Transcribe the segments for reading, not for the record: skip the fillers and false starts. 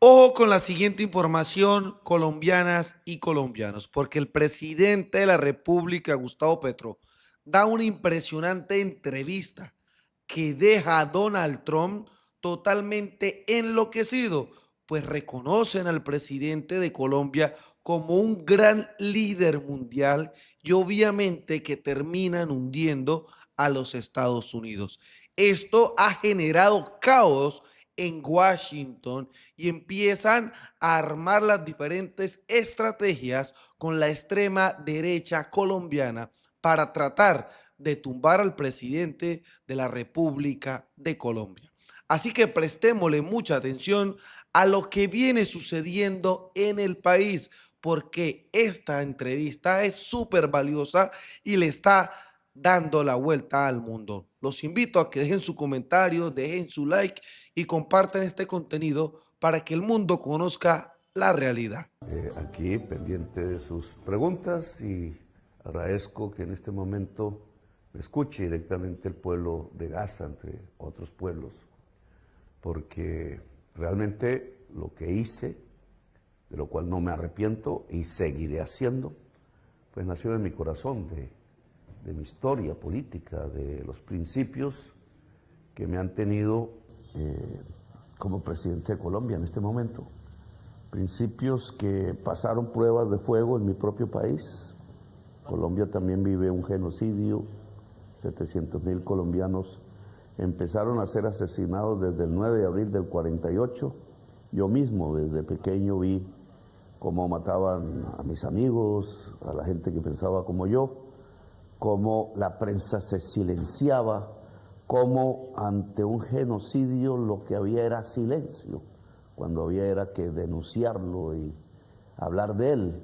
Ojo con la siguiente información, colombianas y colombianos, porque el presidente de la República, Gustavo Petro, da una impresionante entrevista que deja a Donald Trump totalmente enloquecido, pues reconocen al presidente de Colombia como un gran líder mundial y obviamente que terminan hundiendo a los Estados Unidos. Esto ha generado caos en Washington y empiezan a armar las diferentes estrategias con la extrema derecha colombiana para tratar de tumbar al presidente de la República de Colombia. Así que prestémosle mucha atención a lo que viene sucediendo en el país, porque esta entrevista es súper valiosa y le está dando la vuelta al mundo. Los invito a que dejen su comentario, dejen su like y compartan este contenido para que el mundo conozca la realidad. Aquí pendiente de sus preguntas y agradezco que en este momento me escuche directamente el pueblo de Gaza, entre otros pueblos, porque realmente lo que hice, de lo cual no me arrepiento y seguiré haciendo, pues nació en mi corazón, de mi historia política, de los principios que me han tenido como presidente de Colombia en este momento. Principios que pasaron pruebas de fuego en mi propio país. Colombia también vive un genocidio, 700,000 colombianos empezaron a ser asesinados desde el 9 de abril del 48. Yo mismo desde pequeño vi cómo mataban a mis amigos, a la gente que pensaba como yo, cómo la prensa se silenciaba, cómo ante un genocidio lo que había era silencio, cuando había era que denunciarlo y hablar de él.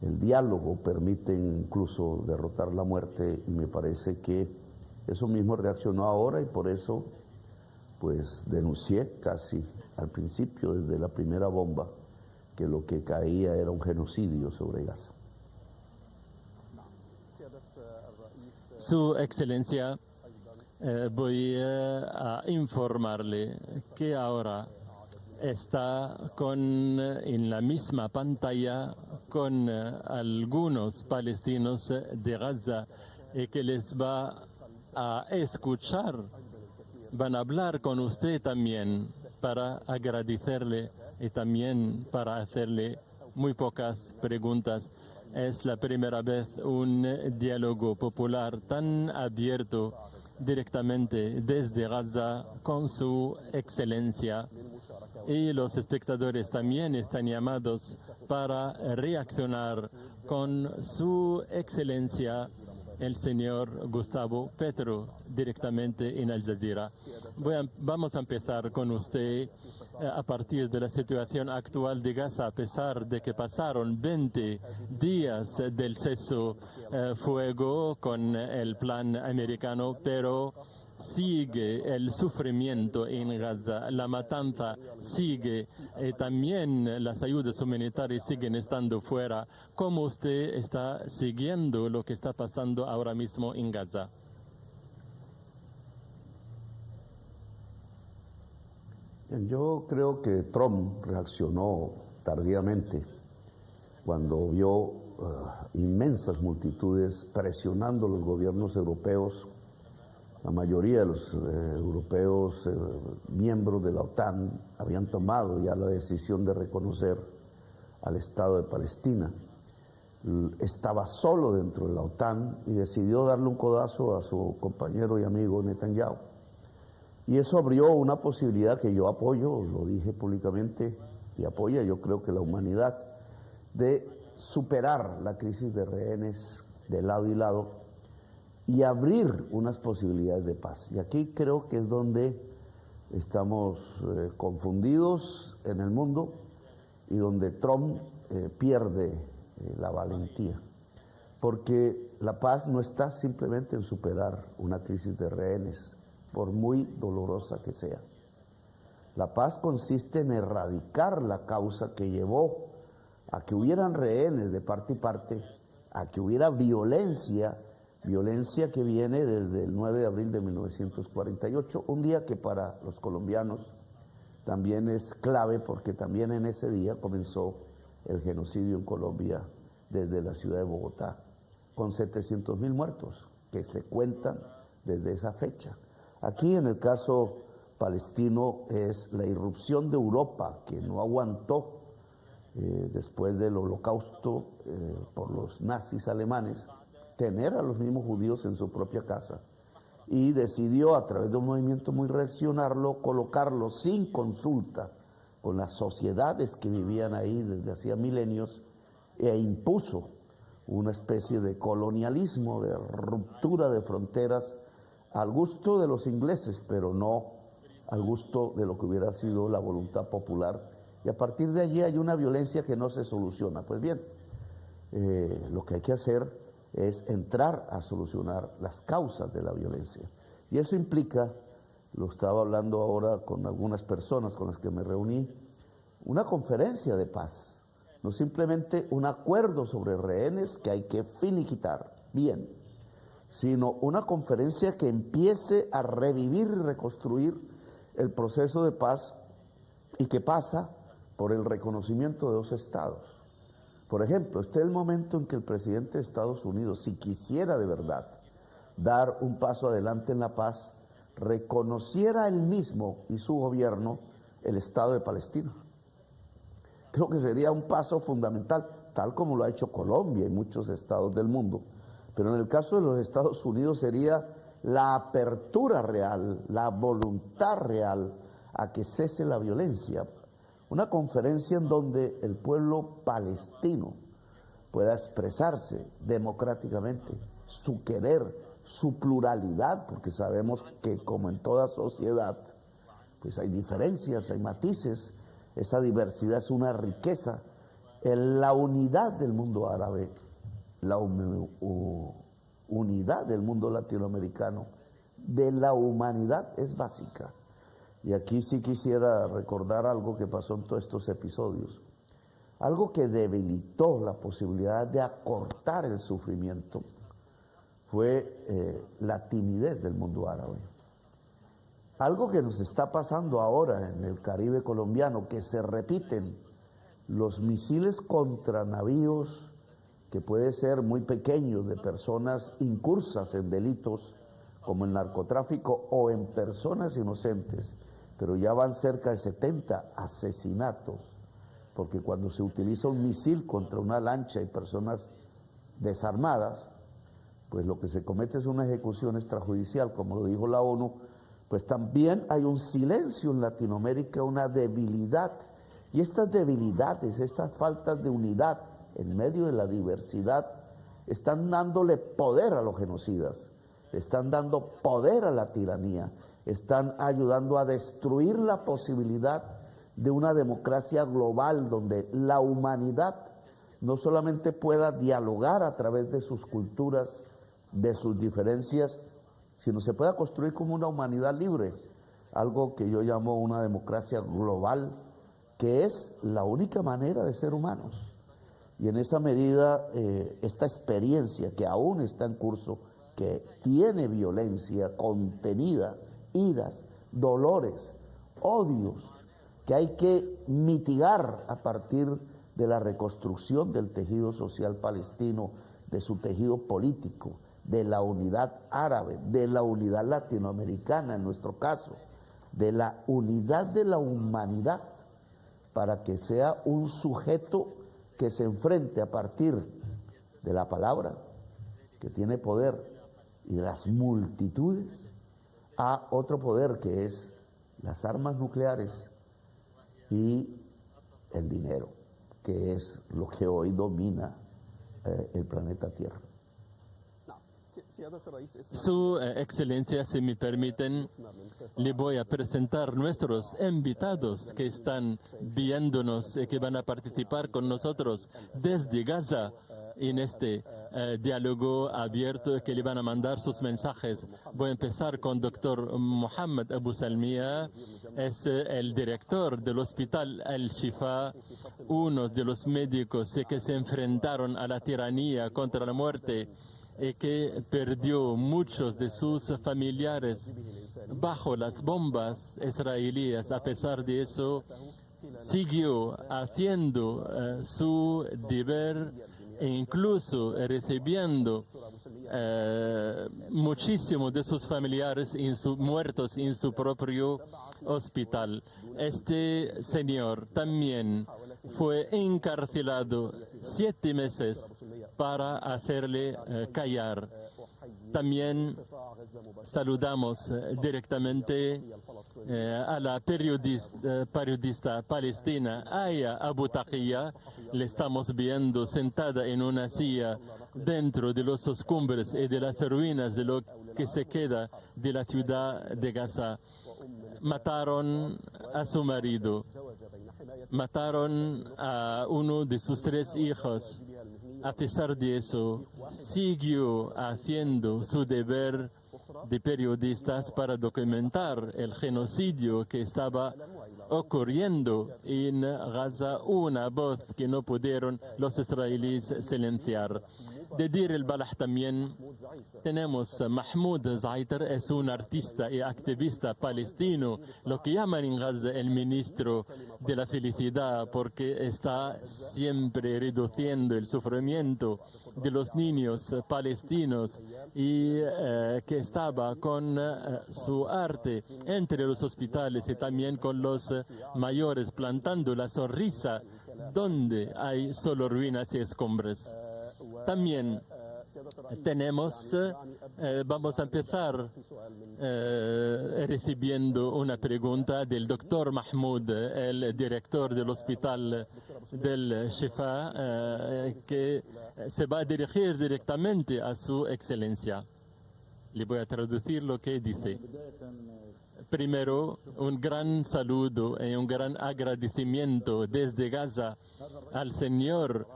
El diálogo permite incluso derrotar la muerte y me parece que eso mismo reaccionó ahora y por eso pues denuncié casi al principio, desde la primera bomba, que lo que caía era un genocidio sobre Gaza. Su Excelencia, voy a informarle que ahora está en la misma pantalla con algunos palestinos de Gaza y que les va a escuchar, van a hablar con usted también para agradecerle y también para hacerle muy pocas preguntas. Es la primera vez un diálogo popular tan abierto directamente desde Gaza con su Excelencia. Y los espectadores también están llamados para reaccionar con su Excelencia, el señor Gustavo Petro, directamente en Al Jazeera. Vamos a empezar con usted a partir de la situación actual de Gaza, a pesar de que pasaron 20 días del cese fuego con el plan americano, pero sigue el sufrimiento en Gaza, la matanza sigue, también las ayudas humanitarias siguen estando fuera. ¿Cómo usted está siguiendo lo que está pasando ahora mismo en Gaza? Yo creo que Trump reaccionó tardíamente cuando vio inmensas multitudes presionando a los gobiernos europeos. La mayoría de los europeos miembros de la OTAN habían tomado ya la decisión de reconocer al Estado de Palestina. Estaba solo dentro de la OTAN y decidió darle un codazo a su compañero y amigo Netanyahu. Y eso abrió una posibilidad que yo apoyo, lo dije públicamente, y apoya, yo creo que la humanidad, de superar la crisis de rehenes de lado y lado y abrir unas posibilidades de paz. Y aquí creo que es donde estamos confundidos en el mundo y donde Trump pierde la valentía. Porque la paz no está simplemente en superar una crisis de rehenes, por muy dolorosa que sea. La paz consiste en erradicar la causa que llevó a que hubieran rehenes de parte y parte, a que hubiera violencia que viene desde el 9 de abril de 1948, un día que para los colombianos también es clave porque también en ese día comenzó el genocidio en Colombia desde la ciudad de Bogotá, con 700.000 muertos que se cuentan desde esa fecha. Aquí en el caso palestino es la irrupción de Europa, que no aguantó después del holocausto por los nazis alemanes, tener a los mismos judíos en su propia casa, y decidió a través de un movimiento muy reaccionario colocarlo sin consulta con las sociedades que vivían ahí desde hacía milenios, e impuso una especie de colonialismo, de ruptura de fronteras al gusto de los ingleses, pero no al gusto de lo que hubiera sido la voluntad popular. Y a partir de allí hay una violencia que no se soluciona. Pues bien, lo que hay que hacer es entrar a solucionar las causas de la violencia. Y eso implica, lo estaba hablando ahora con algunas personas con las que me reuní, una conferencia de paz, no simplemente un acuerdo sobre rehenes que hay que finiquitar, bien, sino una conferencia que empiece a revivir y reconstruir el proceso de paz y que pasa por el reconocimiento de dos estados. Por ejemplo, este es el momento en que el presidente de Estados Unidos, si quisiera de verdad dar un paso adelante en la paz, reconociera él mismo y su gobierno el Estado de Palestina. Creo que sería un paso fundamental, tal como lo ha hecho Colombia y muchos estados del mundo. Pero en el caso de los Estados Unidos sería la apertura real, la voluntad real a que cese la violencia. Una conferencia en donde el pueblo palestino pueda expresarse democráticamente su querer, su pluralidad, porque sabemos que como en toda sociedad, pues hay diferencias, hay matices, esa diversidad es una riqueza. En la unidad del mundo árabe, la unidad del mundo latinoamericano, de la humanidad es básica. Y aquí sí quisiera recordar algo que pasó en todos estos episodios. Algo que debilitó la posibilidad de acortar el sufrimiento fue la timidez del mundo árabe. Algo que nos está pasando ahora en el Caribe colombiano, que se repiten los misiles contra navíos, que puede ser muy pequeños, de personas incursas en delitos como el narcotráfico o en personas inocentes, pero ya van cerca de 70 asesinatos, porque cuando se utiliza un misil contra una lancha y personas desarmadas, pues lo que se comete es una ejecución extrajudicial, como lo dijo la ONU. Pues también hay un silencio en Latinoamérica, una debilidad, y estas debilidades, estas faltas de unidad en medio de la diversidad, están dándole poder a los genocidas, están dando poder a la tiranía, están ayudando a destruir la posibilidad de una democracia global donde la humanidad no solamente pueda dialogar a través de sus culturas, de sus diferencias, sino se pueda construir como una humanidad libre, algo que yo llamo una democracia global, que es la única manera de ser humanos. Y en esa medida, esta experiencia que aún está en curso, que tiene violencia contenida, iras, dolores, odios, que hay que mitigar a partir de la reconstrucción del tejido social palestino, de su tejido político, de la unidad árabe, de la unidad latinoamericana en nuestro caso, de la unidad de la humanidad, para que sea un sujeto que se enfrente a partir de la palabra, que tiene poder, y de las multitudes, a otro poder que es las armas nucleares y el dinero, que es lo que hoy domina el planeta Tierra. Su excelencia, si me permiten, le voy a presentar nuestros invitados que están viéndonos y que van a participar con nosotros desde Gaza en este diálogo abierto, que le van a mandar sus mensajes. Voy a empezar con doctor Mohamed Abu Salmiya, es el director del Hospital Al-Shifa, uno de los médicos que se enfrentaron a la tiranía contra la muerte y que perdió muchos de sus familiares bajo las bombas israelíes. A pesar de eso, siguió haciendo su deber e incluso recibiendo muchísimos de sus familiares muertos en su propio hospital. Este señor también fue encarcelado 7 meses para hacerle callar. También saludamos directamente a la periodista palestina Aya Abu Taqiyya. Le estamos viendo sentada en una silla dentro de los escombros y de las ruinas de lo que se queda de la ciudad de Gaza. Mataron a su marido, mataron a uno de sus 3 hijos. A pesar de eso, siguió haciendo su deber de periodistas para documentar el genocidio que estaba ocurriendo en Gaza, una voz que no pudieron los israelíes silenciar. De Deir el-Balah también tenemos Mahmoud Zaitar, es un artista y activista palestino, lo que llaman en Gaza el ministro de la felicidad, porque está siempre reduciendo el sufrimiento de los niños palestinos y que estaba con su arte entre los hospitales y también con los mayores, plantando la sonrisa donde hay solo ruinas y escombros. También tenemos, vamos a empezar recibiendo una pregunta del doctor Mahmoud, el director del hospital del Shifa, que se va a dirigir directamente a su excelencia. Le voy a traducir lo que dice. Primero, un gran saludo y un gran agradecimiento desde Gaza al señor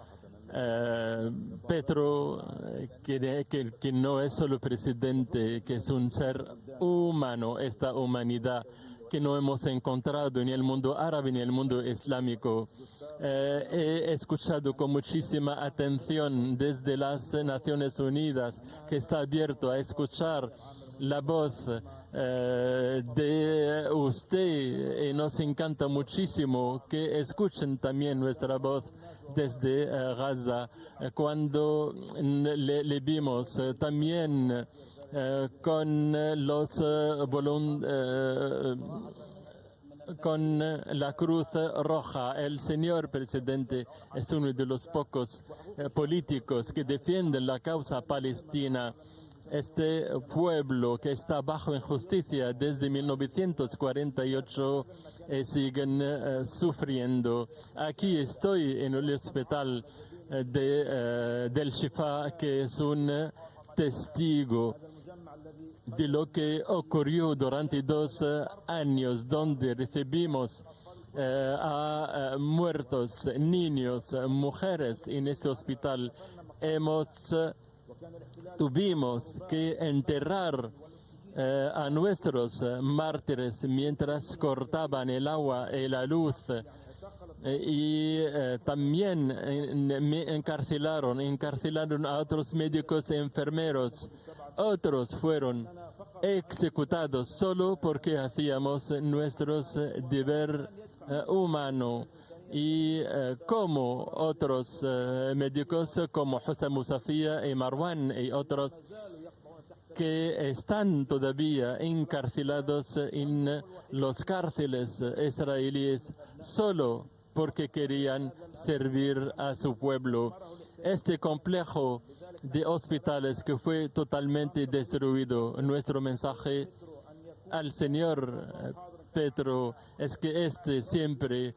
Petro, que no es solo presidente, que es un ser humano, esta humanidad que no hemos encontrado ni en el mundo árabe ni en el mundo islámico. He escuchado con muchísima atención desde las Naciones Unidas, que está abierto a escuchar la voz de usted, y nos encanta muchísimo que escuchen también nuestra voz desde Gaza. Cuando le vimos también con los con la Cruz Roja. El señor presidente es uno de los pocos políticos que defienden la causa palestina. Este pueblo que está bajo injusticia desde 1948 siguen sufriendo. Aquí estoy en el hospital del Shifa, que es un testigo de lo que ocurrió durante 2 años, donde recibimos a muertos, niños, mujeres en este hospital. Tuvimos que enterrar a nuestros mártires mientras cortaban el agua y la luz. Y también encarcelaron a otros médicos y enfermeros. Otros fueron ejecutados solo porque hacíamos nuestro deber humano. Y como otros médicos como Hussam Musafia y Marwan y otros que están todavía encarcelados en los cárceles israelíes solo porque querían servir a su pueblo. Este complejo de hospitales que fue totalmente destruido, nuestro mensaje al señor Petro es que este siempre,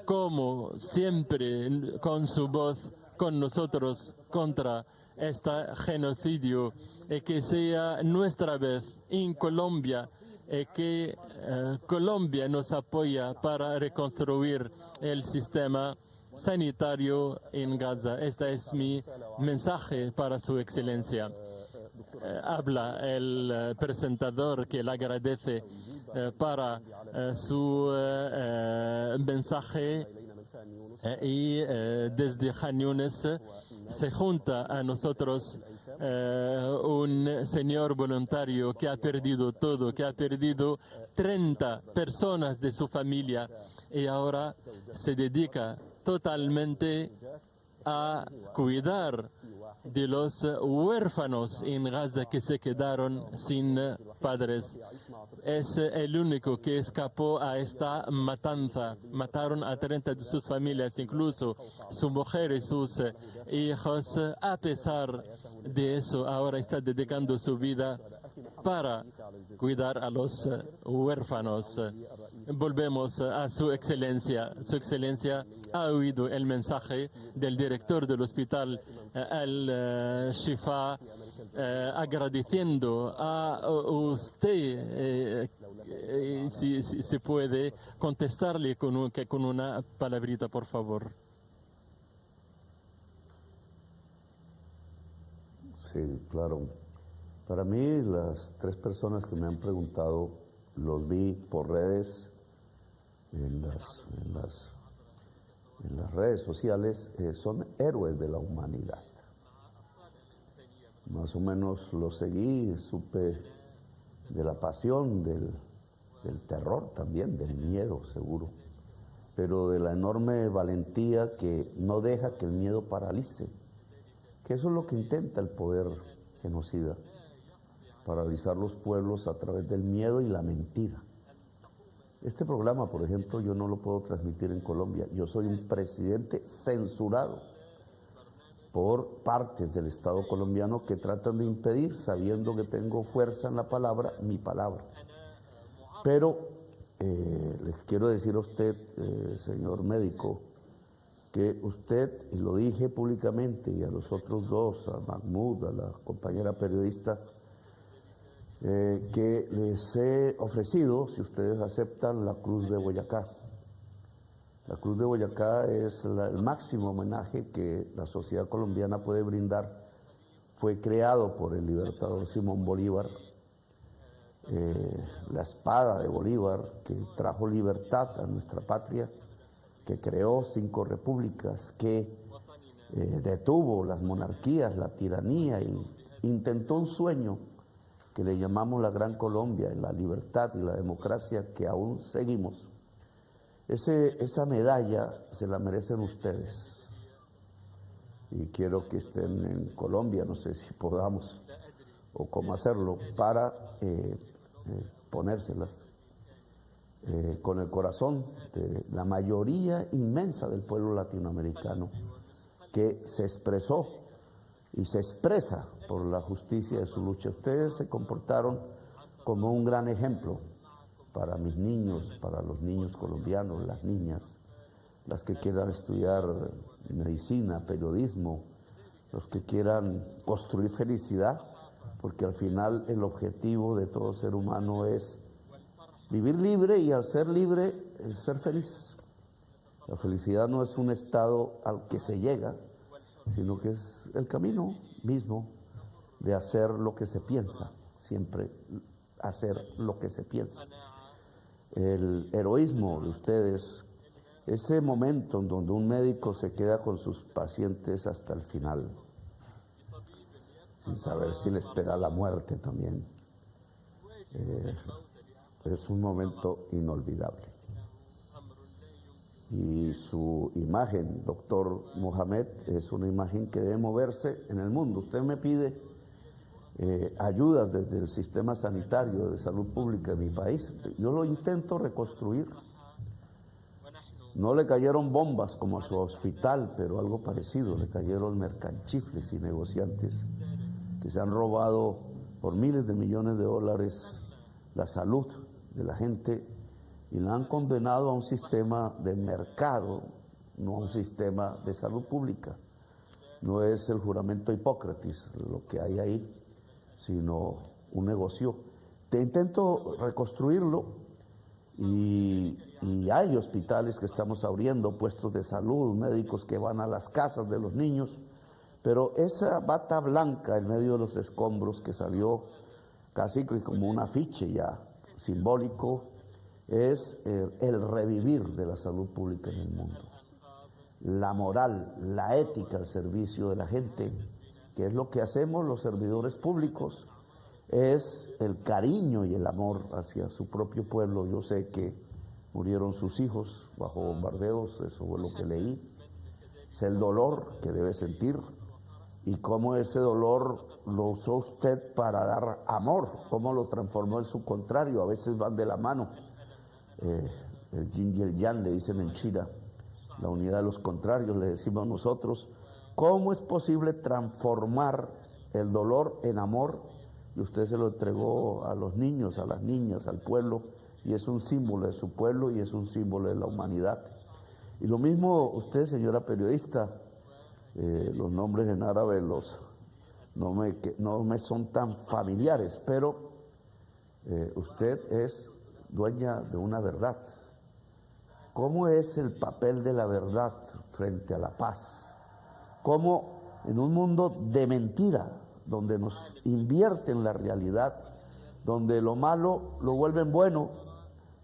como siempre, con su voz, con nosotros, contra este genocidio, y que sea nuestra vez en Colombia, y que Colombia nos apoya para reconstruir el sistema sanitario en Gaza. Este es mi mensaje para su excelencia. Habla el presentador, que le agradece para su mensaje, y desde Khan Yunis se junta a nosotros un señor voluntario que ha perdido todo, que ha perdido 30 personas de su familia y ahora se dedica totalmente a cuidar de los huérfanos en Gaza que se quedaron sin padres. Es el único que escapó a esta matanza. Mataron a 30 de sus familias, incluso su mujer y sus hijos. A pesar de eso, ahora está dedicando su vida para cuidar a los huérfanos. Volvemos a su excelencia. Su excelencia ha oído el mensaje del director del hospital Al-Shifa agradeciendo a usted si puede contestarle con una palabrita, por favor. Sí, claro. Para mí, las tres personas que me han preguntado, los vi por redes, en las redes sociales, son héroes de la humanidad. Más o menos los seguí, supe de la pasión, del terror también, del miedo seguro, pero de la enorme valentía que no deja que el miedo paralice, que eso es lo que intenta el poder genocida, paralizar los pueblos a través del miedo y la mentira. Este programa, por ejemplo, yo no lo puedo transmitir en Colombia. Yo soy un presidente censurado por partes del Estado colombiano que tratan de impedir, sabiendo que tengo fuerza en la palabra, mi palabra. Pero les quiero decir a usted, señor médico, que usted, y lo dije públicamente, y a los otros dos, a Mahmoud, a la compañera periodista, que les he ofrecido, si ustedes aceptan, la Cruz de Boyacá. La Cruz de Boyacá es el máximo homenaje que la sociedad colombiana puede brindar. Fue creado por el libertador Simón Bolívar, la espada de Bolívar que trajo libertad a nuestra patria, que creó 5 repúblicas, que detuvo las monarquías, la tiranía y intentó un sueño que le llamamos la Gran Colombia, la libertad y la democracia que aún seguimos. Esa medalla se la merecen ustedes. Y quiero que estén en Colombia, no sé si podamos o cómo hacerlo, para ponérselas con el corazón de la mayoría inmensa del pueblo latinoamericano que se expresó y se expresa por la justicia de su lucha. Ustedes se comportaron como un gran ejemplo para mis niños, para los niños colombianos, las niñas, las que quieran estudiar medicina, periodismo, los que quieran construir felicidad, porque al final el objetivo de todo ser humano es vivir libre y al ser libre, el ser feliz. La felicidad no es un estado al que se llega, sino que es el camino mismo de hacer lo que se piensa, siempre hacer lo que se piensa. El heroísmo de ustedes, ese momento en donde un médico se queda con sus pacientes hasta el final, sin saber si le espera la muerte también, es un momento inolvidable. Y su imagen, doctor Mohamed, es una imagen que debe moverse en el mundo. Usted me pide ayudas desde el sistema sanitario de salud pública de mi país. Yo lo intento reconstruir. No le cayeron bombas como a su hospital, pero algo parecido. Le cayeron mercanchifles y negociantes que se han robado por miles de millones de dólares la salud de la gente y la han condenado a un sistema de mercado, no a un sistema de salud pública. No es el juramento Hipócrates lo que hay ahí, sino un negocio. Te intento reconstruirlo y hay hospitales que estamos abriendo, puestos de salud, médicos que van a las casas de los niños, pero esa bata blanca en medio de los escombros que salió casi como un afiche ya simbólico, es el revivir de la salud pública en el mundo. La moral, la ética al servicio de la gente que es lo que hacemos los servidores públicos, es el cariño y el amor hacia su propio pueblo. Yo sé que murieron sus hijos bajo bombardeos, eso fue lo que leí. Es el dolor que debe sentir y cómo ese dolor lo usó usted para dar amor, cómo lo transformó en su contrario. A veces van de la mano, el yin y el yang le dicen en China, la unidad de los contrarios le decimos nosotros. ¿Cómo es posible transformar el dolor en amor? Y usted se lo entregó a los niños, a las niñas, al pueblo, y es un símbolo de su pueblo y es un símbolo de la humanidad. Y lo mismo usted, señora periodista, los nombres en árabe no me son tan familiares, pero usted es dueña de una verdad. ¿Cómo es el papel de la verdad frente a la paz? ¿Cómo en un mundo de mentira, donde nos invierten la realidad, donde lo malo lo vuelven bueno,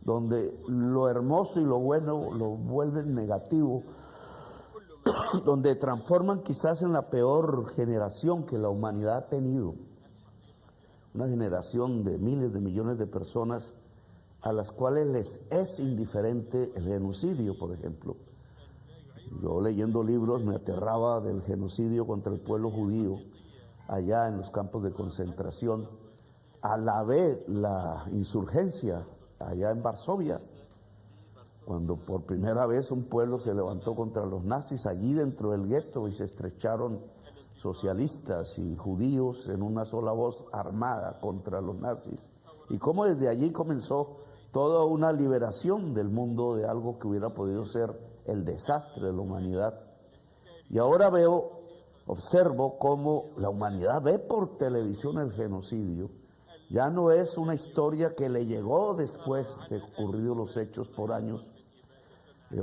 donde lo hermoso y lo bueno lo vuelven negativo, donde transforman quizás en la peor generación que la humanidad ha tenido, una generación de miles de millones de personas a las cuales les es indiferente el genocidio, por ejemplo? Yo leyendo libros me aterraba del genocidio contra el pueblo judío allá en los campos de concentración. Alabé la insurgencia allá en Varsovia, cuando por primera vez un pueblo se levantó contra los nazis allí dentro del gueto y se estrecharon socialistas y judíos en una sola voz armada contra los nazis. Y cómo desde allí comenzó toda una liberación del mundo de algo que hubiera podido ser el desastre de la humanidad. Y ahora observo cómo la humanidad ve por televisión el genocidio. Ya no es una historia que le llegó después de ocurridos los hechos por años,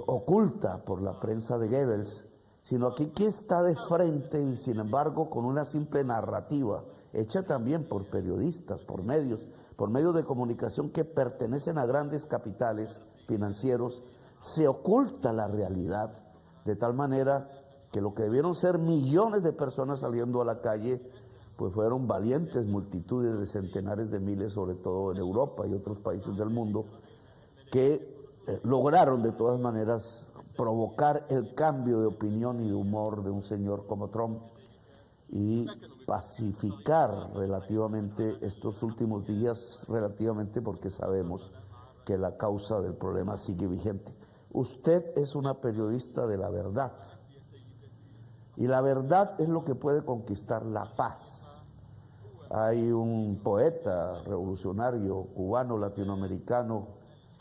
oculta por la prensa de Goebbels, sino aquí que está de frente y sin embargo con una simple narrativa, hecha también por periodistas, por medios de comunicación que pertenecen a grandes capitales financieros, se oculta la realidad, de tal manera que lo que debieron ser millones de personas saliendo a la calle, pues fueron valientes multitudes de centenares de miles, sobre todo en Europa y otros países del mundo, que lograron de todas maneras provocar el cambio de opinión y de humor de un señor como Trump y pacificar relativamente estos últimos días, relativamente porque sabemos que la causa del problema sigue vigente. Usted es una periodista de la verdad y la verdad es lo que puede conquistar la paz. Hay un poeta revolucionario cubano, latinoamericano,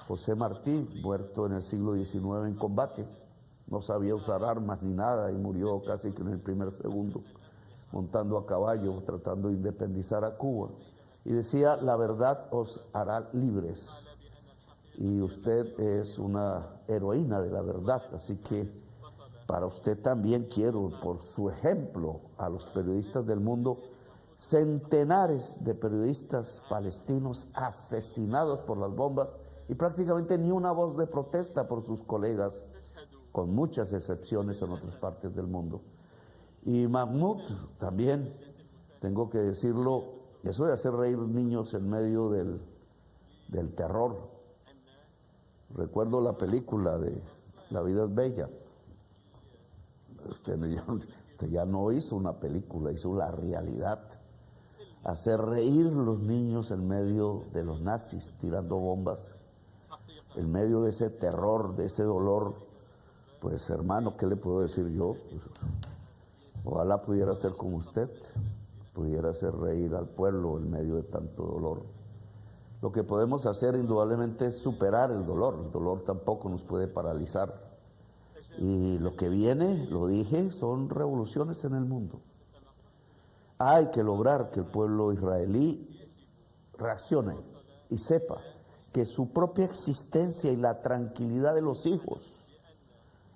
José Martí, muerto en el siglo XIX en combate. No sabía usar armas ni nada y murió casi que en el primer segundo, montando a caballo, tratando de independizar a Cuba. Y decía, la verdad os hará libres. Y usted es una heroína de la verdad, así que para usted también quiero, por su ejemplo, a los periodistas del mundo, centenares de periodistas palestinos asesinados por las bombas y prácticamente ni una voz de protesta por sus colegas, con muchas excepciones en otras partes del mundo. Y Mahmoud también, tengo que decirlo, eso de hacer reír niños en medio del terror. Recuerdo la película de La vida es bella. Usted ya no hizo una película, hizo la realidad. Hacer reír los niños en medio de los nazis tirando bombas, en medio de ese terror, de ese dolor. Pues hermano, ¿qué le puedo decir yo? Pues, ojalá pudiera ser como usted, pudiera hacer reír al pueblo en medio de tanto dolor. Lo que podemos hacer indudablemente es superar el dolor tampoco nos puede paralizar. Y lo que viene, lo dije, son revoluciones en el mundo. Hay que lograr que el pueblo israelí reaccione y sepa que su propia existencia y la tranquilidad de los hijos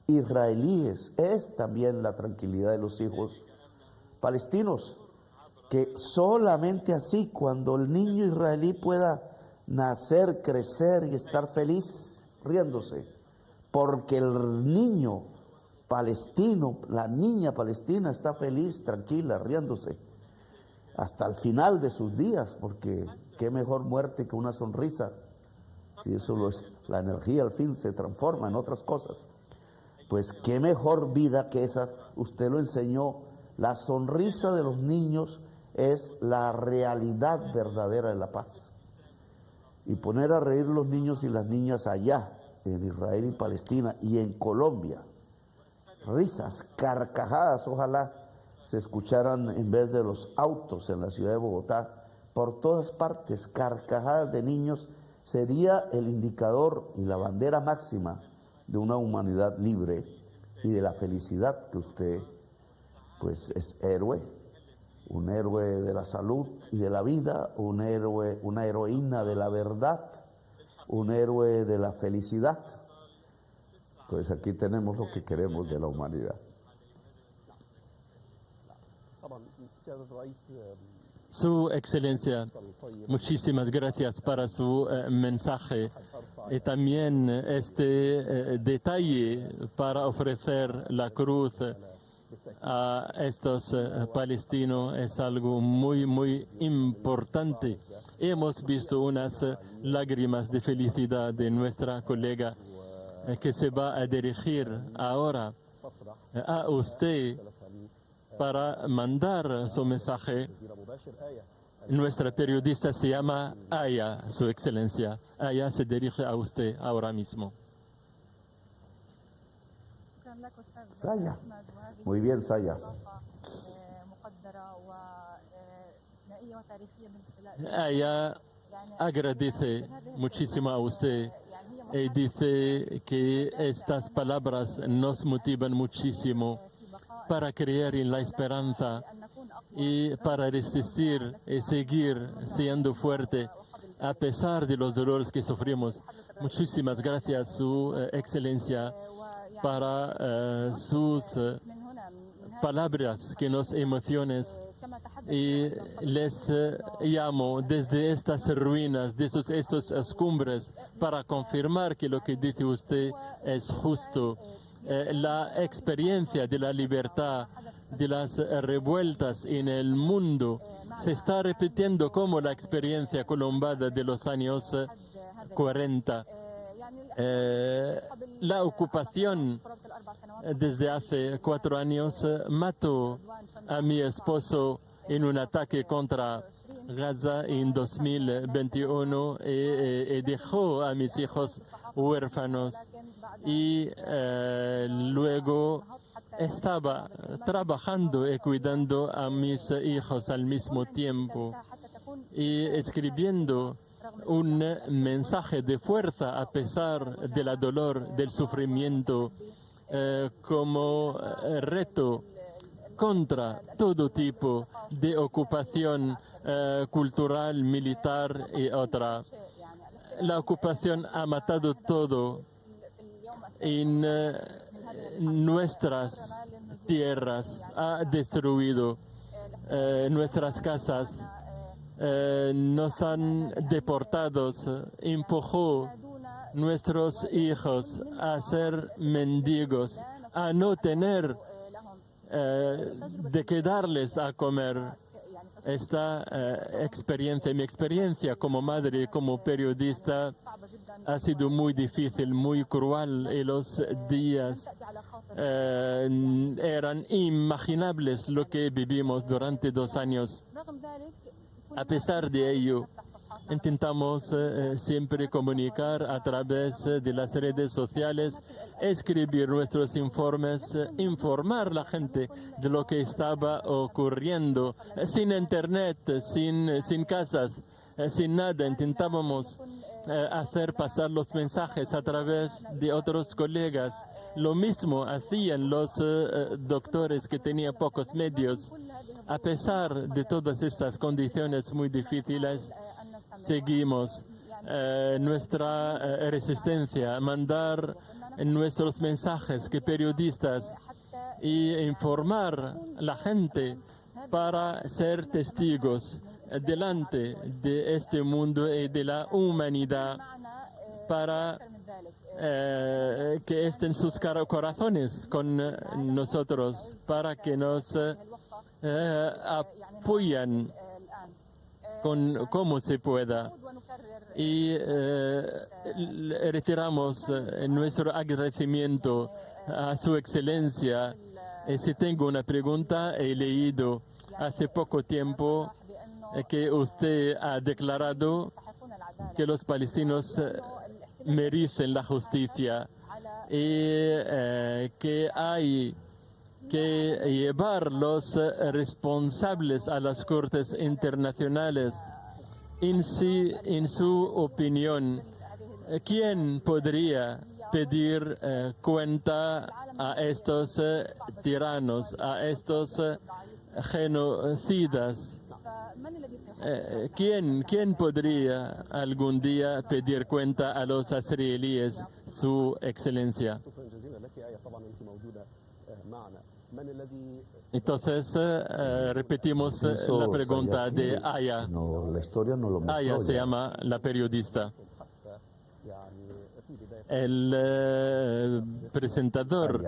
israelíes es también la tranquilidad de los hijos palestinos, que solamente así, cuando el niño israelí pueda nacer, crecer y estar feliz, riéndose, porque el niño palestino, la niña palestina está feliz, tranquila, riéndose, hasta el final de sus días, porque qué mejor muerte que una sonrisa, si eso es, la energía al fin se transforma en otras cosas. Pues qué mejor vida que esa, usted lo enseñó, la sonrisa de los niños es la realidad verdadera de la paz. Y poner a reír los niños y las niñas allá, en Israel y Palestina y en Colombia, risas, carcajadas, ojalá se escucharan en vez de los autos en la ciudad de Bogotá, por todas partes, carcajadas de niños, sería el indicador y la bandera máxima de una humanidad libre y de la felicidad que usted, pues, es héroe, un héroe de la salud y de la vida, un héroe, una heroína de la verdad, un héroe de la felicidad. Pues aquí tenemos lo que queremos de la humanidad. Su Excelencia, muchísimas gracias para su mensaje y también este detalle para ofrecer la cruz a estos palestinos es algo muy importante. Hemos visto unas lágrimas de felicidad de nuestra colega que se va a dirigir ahora a usted para mandar su mensaje. Nuestra periodista se llama Aya, Su Excelencia. Aya se dirige a usted ahora mismo. Saya. Muy bien, Saya. Aya agradece muchísimo a usted y dice que estas palabras nos motivan muchísimo para creer en la esperanza y para resistir y seguir siendo fuerte a pesar de los dolores que sufrimos. Muchísimas gracias, Su Excelencia, para sus palabras que nos emocionan. Y les llamo desde estas ruinas, de estos escumbres, para confirmar que lo que dice usted es justo. La experiencia de la libertad, de las revueltas en el mundo, se está repitiendo como la experiencia colombana de los años 40. La ocupación desde hace 4 años mató a mi esposo en un ataque contra Gaza en 2021 y dejó a mis hijos huérfanos. Y luego estaba trabajando y cuidando a mis hijos al mismo tiempo y escribiendo un mensaje de fuerza a pesar del dolor, del sufrimiento, como reto contra todo tipo de ocupación cultural, militar y otra. La ocupación ha matado todo en nuestras tierras, ha destruido nuestras casas, nos han deportado, empujó nuestros hijos a ser mendigos, a no tener de qué darles a comer. Esta experiencia, mi experiencia como madre y como periodista, ha sido muy difícil, muy cruel, y los días eran inimaginables lo que vivimos durante 2 años. A pesar de ello, intentamos siempre comunicar a través de las redes sociales, escribir nuestros informes, informar a la gente de lo que estaba ocurriendo. Sin internet, sin casas, sin nada, intentábamos hacer pasar los mensajes a través de otros colegas. Lo mismo hacían los doctores que tenían pocos medios. A pesar de todas estas condiciones muy difíciles, seguimos nuestra resistencia, mandar nuestros mensajes que periodistas y informar a la gente para ser testigos delante de este mundo y de la humanidad, para que estén sus corazones con nosotros para que nos apoyen con como se pueda. Y retiramos nuestro agradecimiento a su excelencia. Si tengo una pregunta, he leído hace poco tiempo que usted ha declarado que los palestinos merecen la justicia y que hay que llevar los responsables a las cortes internacionales. En su opinión, ¿quién podría pedir cuenta a estos tiranos, a estos genocidas? ¿Quién podría algún día pedir cuenta a los israelíes, su excelencia? Entonces, repetimos la pregunta de Aya. No, la historia no lo mostró. Aya se llama la periodista. El presentador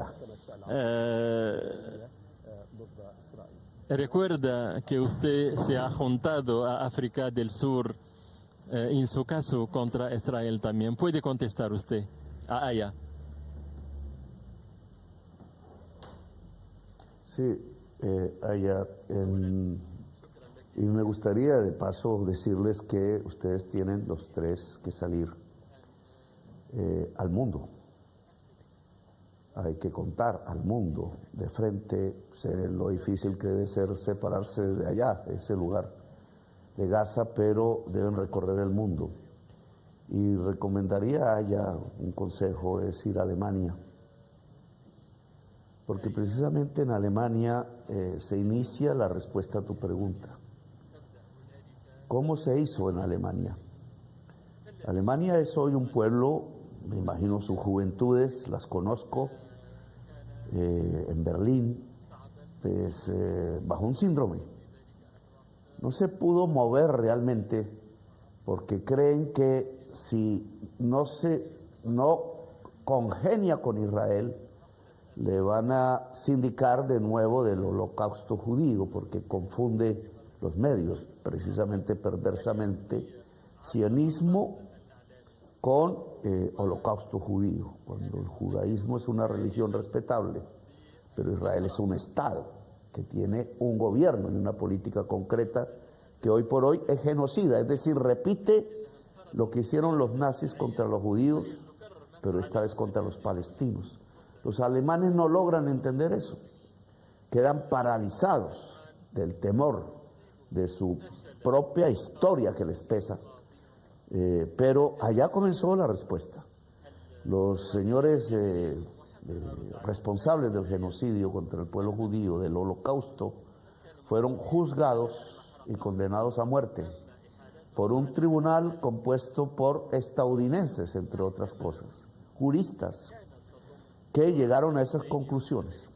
recuerda que usted se ha juntado a África del Sur en su caso contra Israel también. ¿Puede contestar usted a Aya? Sí, Aya, y me gustaría de paso decirles que ustedes tienen los tres que salir al mundo. Hay que contar al mundo de frente, sé lo difícil que debe ser separarse de allá, de ese lugar de Gaza, pero deben recorrer el mundo. Y recomendaría Aya un consejo, es ir a Alemania. Porque precisamente en Alemania se inicia la respuesta a tu pregunta. ¿Cómo se hizo en Alemania? Alemania es hoy un pueblo, me imagino sus juventudes, las conozco, en Berlín, pues, bajo un síndrome. No se pudo mover realmente porque creen que si no congenia con Israel, le van a sindicar de nuevo del holocausto judío, porque confunde los medios, precisamente perversamente, sionismo con holocausto judío, cuando el judaísmo es una religión respetable, pero Israel es un Estado que tiene un gobierno y una política concreta que hoy por hoy es genocida, es decir, repite lo que hicieron los nazis contra los judíos, pero esta vez contra los palestinos. Los alemanes no logran entender eso, quedan paralizados del temor de su propia historia que les pesa. Pero allá comenzó la respuesta. Los señores responsables del genocidio contra el pueblo judío, del holocausto, fueron juzgados y condenados a muerte por un tribunal compuesto por estadounidenses, entre otras cosas, juristas, que llegaron a esas conclusiones.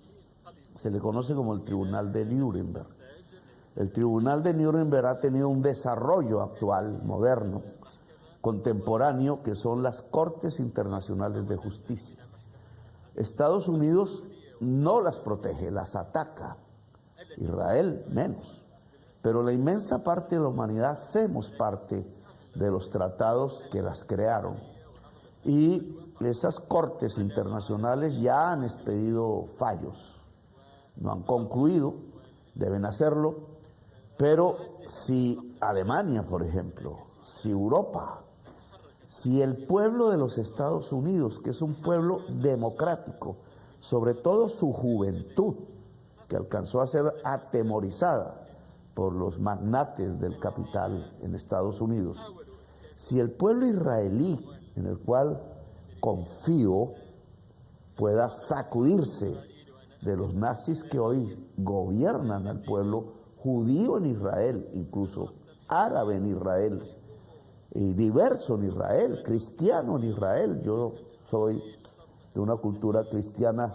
Se le conoce como el Tribunal de Nuremberg. El Tribunal de Nuremberg ha tenido un desarrollo actual, moderno, contemporáneo, que son las Cortes Internacionales de Justicia. Estados Unidos no las protege, las ataca. Israel menos. Pero la inmensa parte de la humanidad hacemos parte de los tratados que las crearon. Y esas cortes internacionales ya han expedido fallos. No han concluido, deben hacerlo, pero si Alemania, por ejemplo, si Europa, si el pueblo de los Estados Unidos, que es un pueblo democrático, sobre todo su juventud, que alcanzó a ser atemorizada por los magnates del capital en Estados Unidos, si el pueblo israelí, en el cual confío, pueda sacudirse de los nazis que hoy gobiernan al pueblo judío en Israel, incluso árabe en Israel, y diverso en Israel, cristiano en Israel. Yo soy de una cultura cristiana,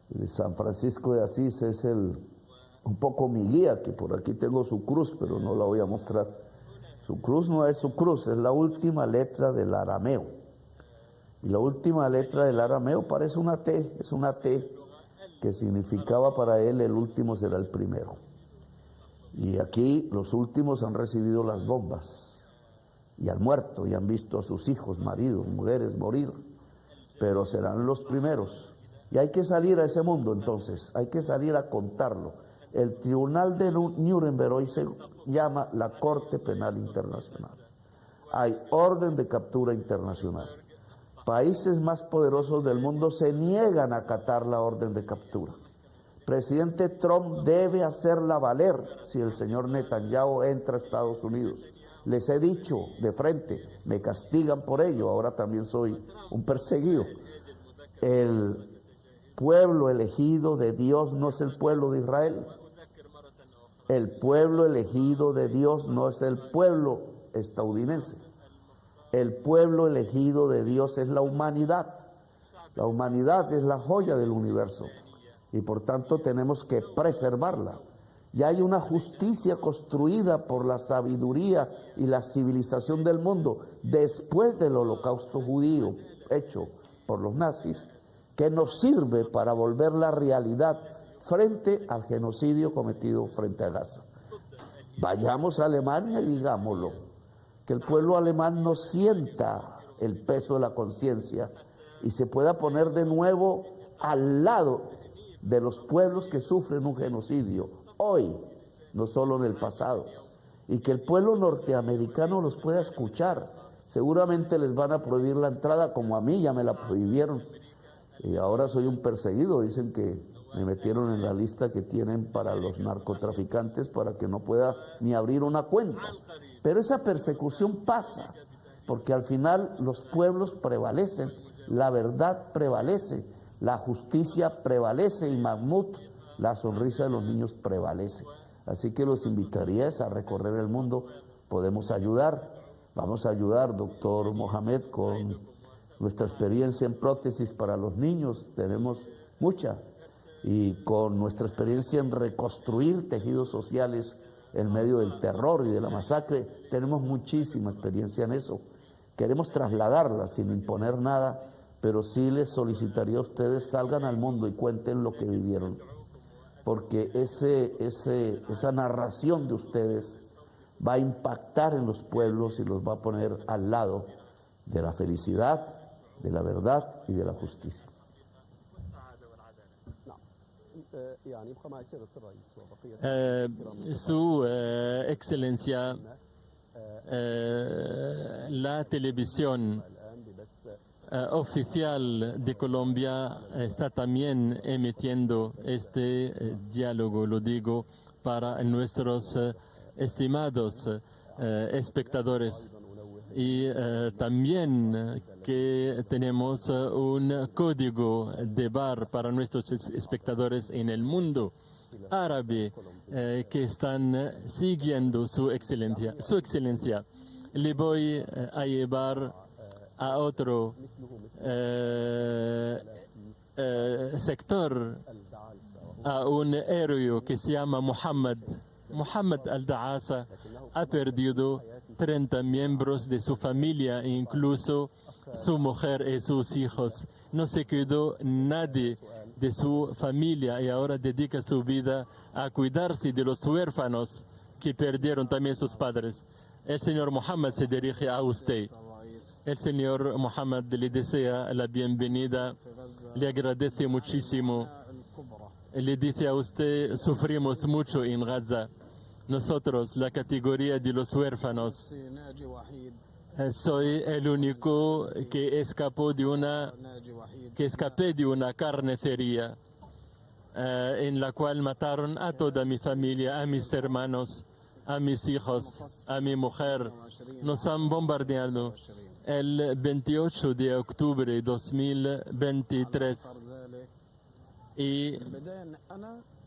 de San Francisco de Asís es un poco mi guía, que por aquí tengo su cruz, pero no la voy a mostrar. Su cruz no es su cruz, es la última letra del arameo. Y la última letra del arameo parece una T, es una T que significaba para él el último será el primero. Y aquí los últimos han recibido las bombas y han muerto y han visto a sus hijos, maridos, mujeres morir, pero serán los primeros. Y hay que salir a ese mundo entonces, hay que salir a contarlo. El Tribunal de Nuremberg hoy se llama la Corte Penal Internacional. Hay orden de captura internacional. Países más poderosos del mundo se niegan a acatar la orden de captura. Presidente Trump debe hacerla valer si el señor Netanyahu entra a Estados Unidos. Les he dicho de frente, me castigan por ello, ahora también soy un perseguido. El pueblo elegido de Dios no es el pueblo de Israel. El pueblo elegido de Dios no es el pueblo estadounidense. El pueblo elegido de Dios es la humanidad. La humanidad es la joya del universo y por tanto tenemos que preservarla. Ya hay una justicia construida por la sabiduría y la civilización del mundo después del holocausto judío hecho por los nazis, que nos sirve para volver la realidad frente al genocidio cometido frente a Gaza. Vayamos a Alemania y digámoslo, que el pueblo alemán no sienta el peso de la conciencia y se pueda poner de nuevo al lado de los pueblos que sufren un genocidio hoy, no solo en el pasado, y que el pueblo norteamericano los pueda escuchar. Seguramente les van a prohibir la entrada, como a mí ya me la prohibieron, y ahora soy un perseguido. Dicen que me metieron en la lista que tienen para los narcotraficantes para que no pueda ni abrir una cuenta. Pero esa persecución pasa, porque al final los pueblos prevalecen, la verdad prevalece, la justicia prevalece y Mahmoud, la sonrisa de los niños, prevalece. Así que los invitaría a recorrer el mundo. Podemos ayudar, vamos a ayudar, doctor Mohamed, con nuestra experiencia en prótesis para los niños, tenemos mucha, y con nuestra experiencia en reconstruir tejidos sociales en medio del terror y de la masacre, tenemos muchísima experiencia en eso. Queremos trasladarla sin imponer nada, pero sí les solicitaría a ustedes salgan al mundo y cuenten lo que vivieron, porque esa narración de ustedes va a impactar en los pueblos y los va a poner al lado de la felicidad, de la verdad y de la justicia. Su Excelencia, la televisión oficial de Colombia está también emitiendo este diálogo, lo digo para nuestros estimados espectadores. Y también que tenemos un código de bar para nuestros espectadores en el mundo árabe que están siguiendo su excelencia. Su excelencia, le voy a llevar a otro sector, a un héroe que se llama Muhammad al-Daasa. Ha perdido 30 miembros de su familia, incluso su mujer y sus hijos. No se quedó nadie de su familia y ahora dedica su vida a cuidarse de los huérfanos que perdieron también sus padres. El señor Muhammad se dirige a usted. El señor Muhammad le desea la bienvenida, le agradece muchísimo. Le dice a usted, sufrimos mucho en Gaza. Nosotros, la categoría de los huérfanos, soy el único que escapé de una carnicería en la cual mataron a toda mi familia, a mis hermanos, a mis hijos, a mi mujer. Nos han bombardeado el 28 de octubre de 2023 y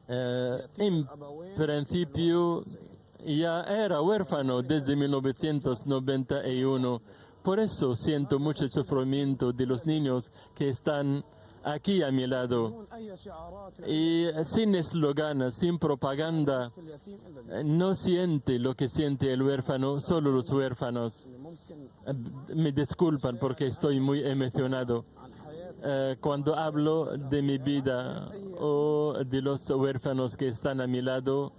en principio ya era huérfano desde 1991. Por eso siento mucho el sufrimiento de los niños que están aquí a mi lado. Y sin eslóganes, sin propaganda, no siente lo que siente el huérfano, solo los huérfanos. Me disculpan porque estoy muy emocionado. Cuando hablo de mi vida o de los huérfanos que están a mi lado,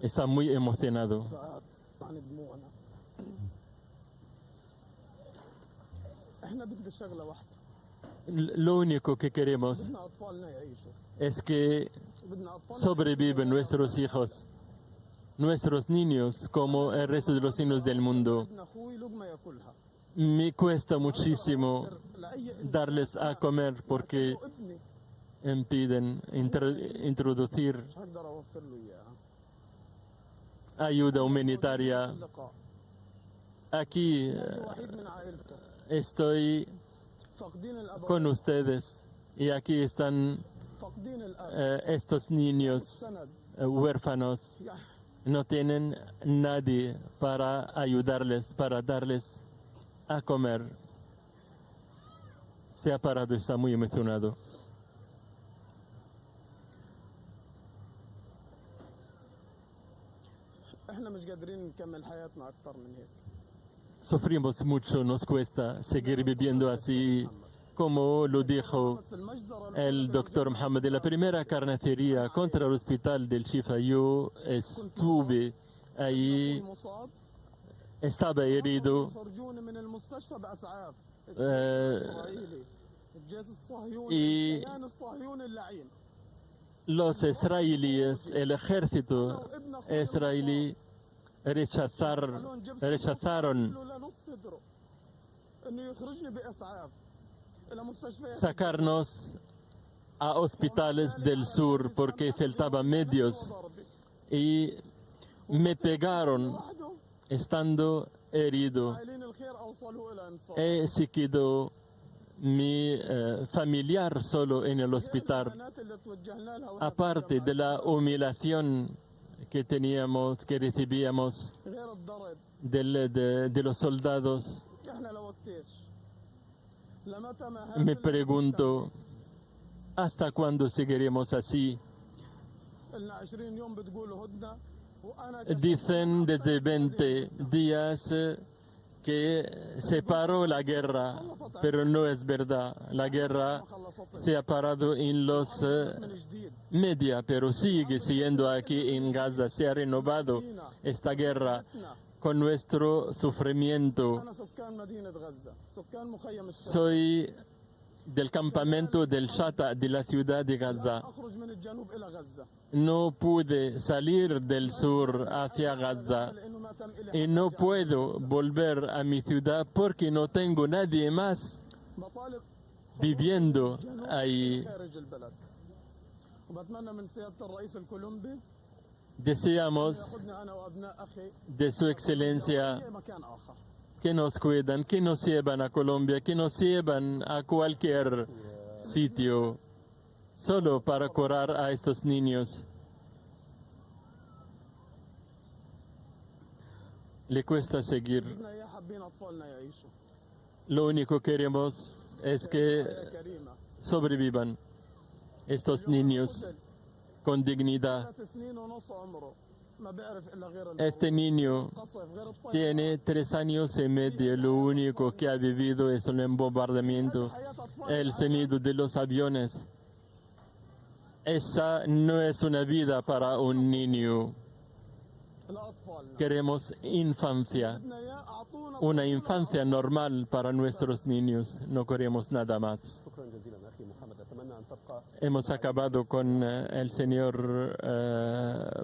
está muy emocionado. عن دموعنا. احنا بدنا شغله واحده، Lo único que queremos بدنا اطفالنا يعيشوا، es que بدنا اطفالنا sobreviven nuestros hijos, nuestros niños, como el resto de los niños del mundo. بدنا اخوي لقمه ياكلها. Me cuesta muchísimo لاي darles a comer porque ابني impiden introducir مش هقدر اوفر له اياها. ayuda humanitaria. اللقاء Aquí وحيد من عائلته، estoy فاقدين الاب، con ustedes y aquí están فاقدين الاب، estos niños سند huérfanos. يعني No tienen nadie para ayudarles, para darles a comer. Se ha parado y está muy emocionado. احنا مش قادرين نكمل حياتنا اكثر من هيك. Sufrimos mucho, nos cuesta seguir viviendo así, como lo dijo في المجزره el doctor Mohammed. En la primera carnicería contra el hospital del Shifa, yo estuve ahí, مصاب estaba herido. يخرجوني من المستشفى باسعاف. آه، الاسرائيلي، الجيش الصهيوني، y الكيان الصهيوني اللعين. los israelíes, el ejército israelí, rechazaron لنص صدره انه يخرجني باسعاف الى مستشفيات. sacarnos a hospitales del sur porque faltaban medios y me pegaron وحده estando herido. عائلين الخير اوصلوا الى انصاف. Se quedó mi familiar solo en el hospital. الإعلانات اللي توجهنا لها ونحن Aparte de la humillación que teníamos, que recibíamos غير الضرب، de los soldados, احنا لو التيش لمتى ما me pregunto, ¿hasta cuándo seguiremos así? لنا 20 يوم بتقولوا هدنه وانا Dicen desde 20 días que se paró la guerra, pero no es verdad. La guerra se ha parado en los من جديد media, pero sigue siendo aquí en Gaza. Se ha renovado esta guerra con nuestro sufrimiento. انا سكان مدينه غزه، سكان مخيم الشمس. Soy del campamento del Shata de la ciudad de Gaza. اخرج من الجنوب الى غزه No pude salir del sur hacia Gaza لانه ما تم y الي no puedo volver a mi ciudad porque no tengo nadie más مطالب viviendo ahí. خارج البلد. وبتمنى من سياده الرئيس الكولومبي Deseamos ياخذنا انا وابناء اخي de su excelencia في مكان اخر. que nos cuidan, que nos llevan a Colombia, que nos llevan a cualquier sitio solo para curar a estos niños. Le cuesta seguir. بدنا اياه حابين اطفالنا يعيشوا Lo único que queremos es que حياه كريمه. sobrevivan estos niños con dignidad. 3 سنين ونص عمره ما بيعرف الا غير Este niño القصف، غير الطيران. tiene 3 años y medio. Lo único que ha vivido es un bombardamiento, حياه اطفال el sonido de los aviones. Esa no es una vida para un niño. لاطفالنا. Queremos infancia, بدنا اياه اعطونا una infancia normal para nuestros niños. No queremos nada más. شكرا جزيلا اخي محمد، اتمنى ان تبقى Hemos acabado con el señor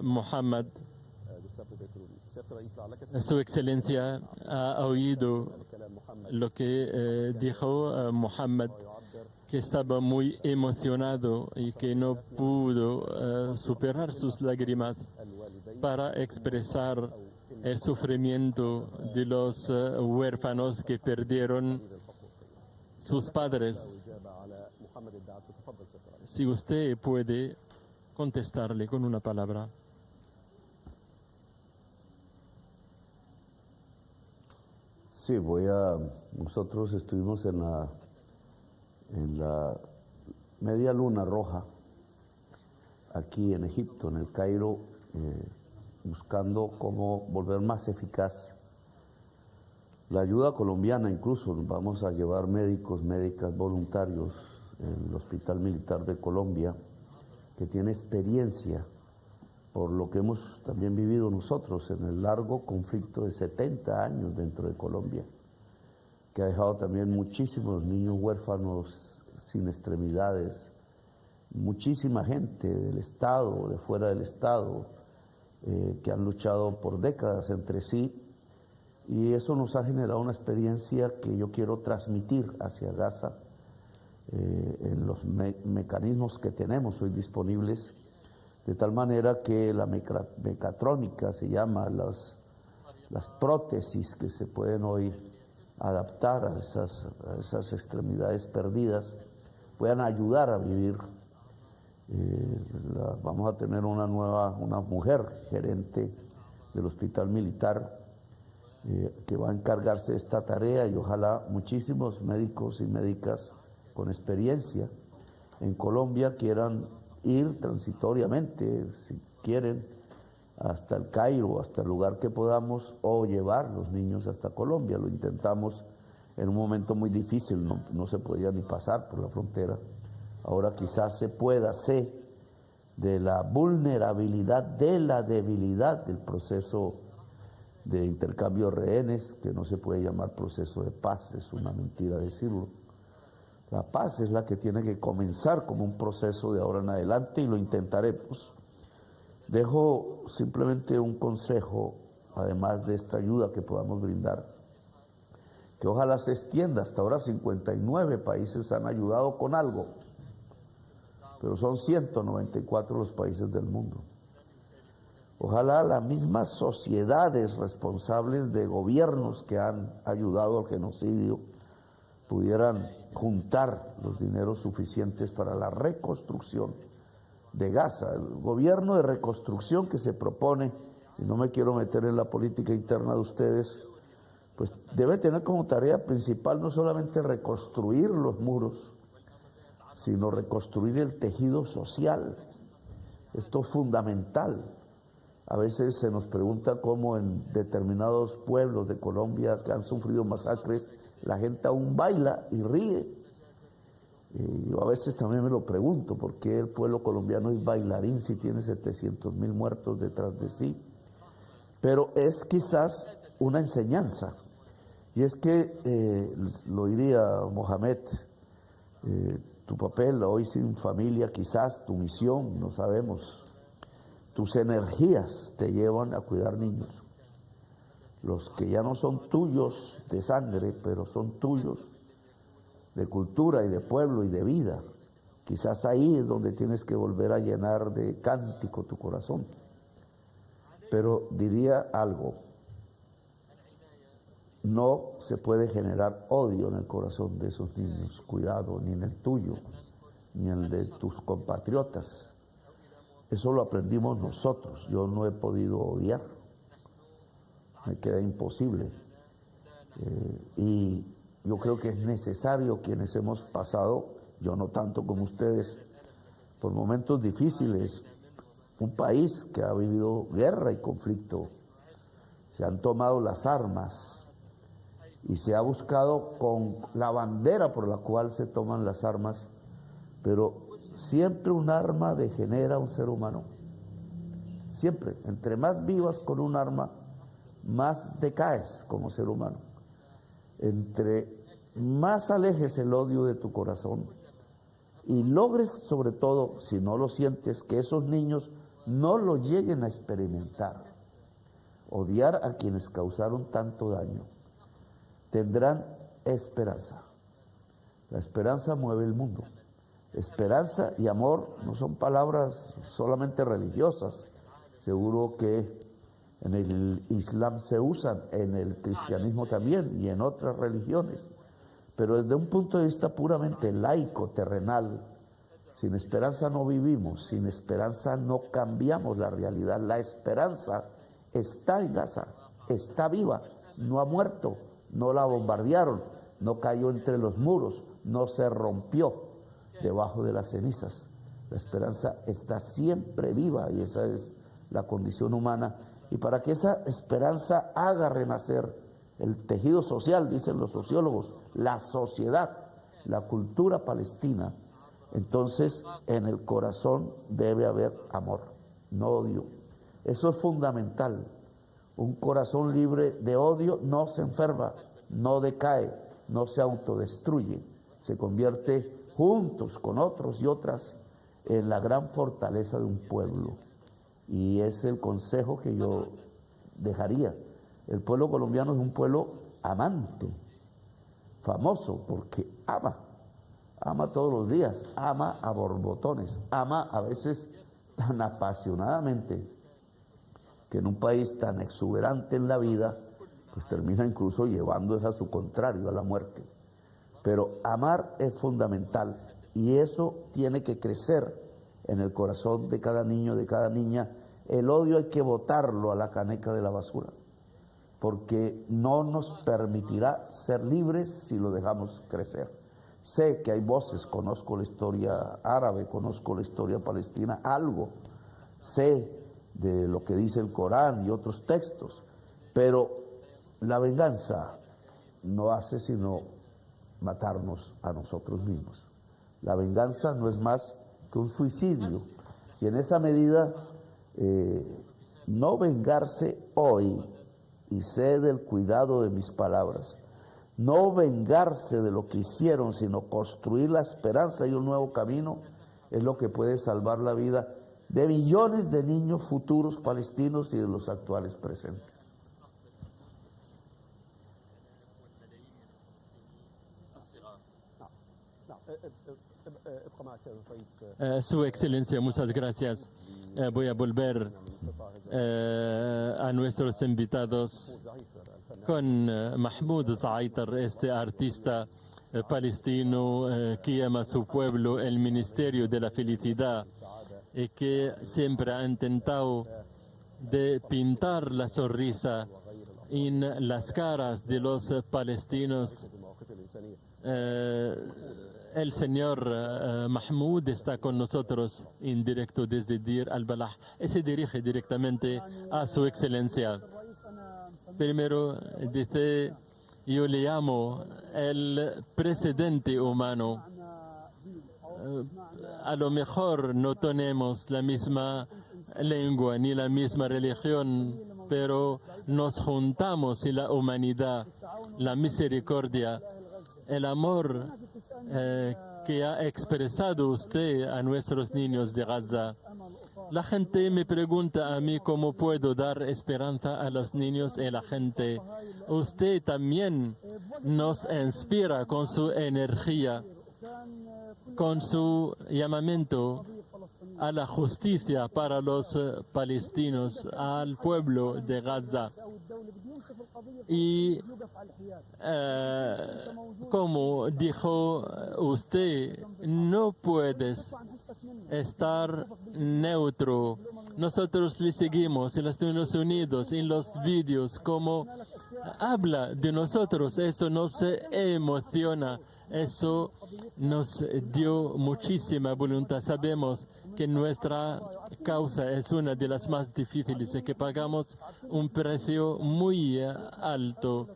Mohammed. جوستافو بيترون. سياده الرئيس لعلك Su excelencia ha oído كلام محمد lo que dijo Mohammed, que estaba muy emocionado y que no pudo superar sus lágrimas الوالدين para expresar el sufrimiento de los huérfanos que perdieron sus padres. اجابه على محمد الدعسي. تفضل سياده الرئيس. Si usted puede contestarle con una palabra. Sí, nosotros estuvimos en la media luna roja, aquí en Egipto, en el Cairo, buscando cómo volver más eficaz la ayuda colombiana. Incluso vamos a llevar médicos, médicas voluntarios en el Hospital Militar de Colombia, que tiene experiencia por lo que hemos también vivido nosotros en el largo conflicto de 70 años dentro de Colombia, que ha dejado también muchísimos niños huérfanos sin extremidades, muchísima gente del Estado, de fuera del Estado, que han luchado por décadas entre sí, y eso nos ha generado una experiencia que yo quiero transmitir hacia Gaza en los mecanismos que tenemos hoy disponibles, de tal manera que la mecatrónica se llama, las prótesis que se pueden hoy adaptar a esas extremidades perdidas, puedan ayudar a vivir. Vamos a tener una mujer gerente del Hospital Militar que va a encargarse de esta tarea, y ojalá muchísimos médicos y médicas con experiencia en Colombia quieran ir transitoriamente, si quieren, hasta el Cairo, hasta el lugar que podamos, o llevar los niños hasta Colombia. Lo intentamos en un momento muy difícil, no se podía ni pasar por la frontera. Ahora quizás se pueda, sé de la vulnerabilidad, de la debilidad del proceso de intercambio de rehenes, que no se puede llamar proceso de paz, es una mentira decirlo. La paz es la que tiene que comenzar como un proceso de ahora en adelante, y lo intentaremos. Dejo simplemente un consejo, además de esta ayuda que podamos brindar, que ojalá se extienda. Hasta ahora 59 países han ayudado con algo, pero son 194 los países del mundo. Ojalá las mismas sociedades responsables de gobiernos que han ayudado al genocidio pudieran juntar los dineros suficientes para la reconstrucción de Gaza. El gobierno de reconstrucción que se propone, y no me quiero meter en la política interna de ustedes, pues debe tener como tarea principal no solamente reconstruir los muros, sino reconstruir el tejido social. Esto es fundamental. A veces se nos pregunta cómo en determinados pueblos de Colombia que han sufrido masacres, la gente aún baila y ríe. Yo a veces también me lo pregunto, ¿por qué el pueblo colombiano es bailarín si tiene 700.000 muertos detrás de sí? Pero es quizás una enseñanza, y es que, lo diría Mohamed, tu papel hoy sin familia, quizás tu misión, no sabemos, tus energías te llevan a cuidar niños, los que ya no son tuyos de sangre, pero son tuyos de cultura y de pueblo y de vida. Quizás ahí es donde tienes que volver a llenar de cántico tu corazón. Pero diría algo, no se puede generar odio en el corazón de esos niños, cuidado, ni en el tuyo, ni en el de tus compatriotas. Eso lo aprendimos nosotros, yo no he podido odiar, me queda imposible. Y yo creo que es necesario, quienes hemos pasado, yo no tanto como ustedes, por momentos difíciles, un país que ha vivido guerra y conflicto, se han tomado las armas y se ha buscado con la bandera por la cual se toman las armas, pero siempre un arma degenera a un ser humano. Siempre, entre más vivas con un arma, más decaes como ser humano. Entre más alejes el odio de tu corazón y logres, sobre todo, si no lo sientes, que esos niños no lo lleguen a experimentar, odiar a quienes causaron tanto daño, tendrán esperanza. La esperanza mueve el mundo. Esperanza y amor no son palabras solamente religiosas, seguro que en el Islam se usan, en el cristianismo también y en otras religiones, pero desde un punto de vista puramente laico, terrenal, sin esperanza no vivimos, sin esperanza no cambiamos la realidad. La esperanza está en Gaza, está viva, no ha muerto, no la bombardearon, no cayó entre los muros, no se rompió debajo de las cenizas. La esperanza está siempre viva, y esa es la condición humana, y para que esa esperanza haga renacer el tejido social, dicen los sociólogos, la sociedad, la cultura palestina, entonces en el corazón debe haber amor, no odio. Eso es fundamental. Un corazón libre de odio no se enferma, no decae, no se autodestruye, se convierte juntos con otros y otras en la gran fortaleza de un pueblo. Y es el consejo que yo dejaría. El pueblo colombiano es un pueblo amante, famoso porque ama todos los días, ama a borbotones, ama a veces tan apasionadamente que en un país tan exuberante en la vida, pues termina incluso llevando a su contrario, a la muerte. Pero amar es fundamental y eso tiene que crecer en el corazón de cada niño, de cada niña. El odio hay que botarlo a la caneca de la basura, porque no nos permitirá ser libres si lo dejamos crecer. Sé que hay voces, conozco la historia árabe, conozco la historia palestina, algo, sé de lo que dice el Corán y otros textos, pero la venganza no hace sino matarnos a nosotros mismos. La venganza no es más que un suicidio, y en esa medida no vengarse hoy, y sé del cuidado de mis palabras, no vengarse de lo que hicieron, sino construir la esperanza y un nuevo camino, es lo que puede salvar la vida de millones de niños futuros palestinos y de los actuales presentes. ابقى معك سيد الرئيس. Su Excelencia, muchas gracias. Voy a volver a nuestros invitados con Mahmoud Zaitar, este artista palestino que ama a su pueblo, el Ministerio de la Felicidad, y que siempre ha intentado de pintar la sonrisa en las caras de los palestinos. El señor Mahmoud está con nosotros en directo desde Dir al-Balah y se dirige directamente a su excelencia. Primero dice, yo le llamo el presidente humano. A lo mejor no tenemos la misma lengua ni la misma religión, pero nos juntamos en la humanidad, la misericordia, el amor que ha expresado usted a nuestros niños de Gaza. La gente me pregunta a mí cómo puedo dar esperanza a los niños y la gente. Usted también nos inspira con su energía, con su llamamiento a la justicia para los palestinos, al pueblo de Gaza. Y como dijo usted, no puedes estar neutro. Nosotros le seguimos en los Estados Unidos, en los vídeos, como habla de nosotros. Eso nos emociona, eso nos dio muchísima voluntad. Sabemos que nuestra causa es una de las más difíciles y que pagamos un precio muy alto,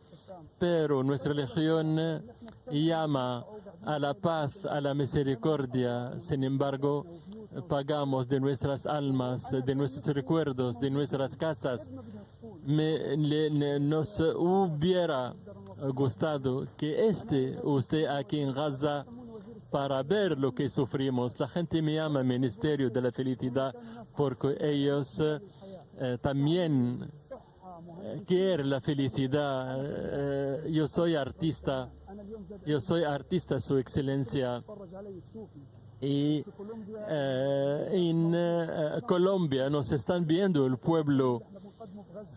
pero nuestra religión llama a la paz, a la misericordia. Sin embargo, pagamos de nuestras almas, de nuestros recuerdos, de nuestras casas. Nos hubiera gustado que usted aquí en Gaza para ver lo que sufrimos. La gente me llama Ministerio de la Felicidad porque ellos también quieren la felicidad. Yo soy artista, Su Excelencia. Y en Colombia nos están viendo el pueblo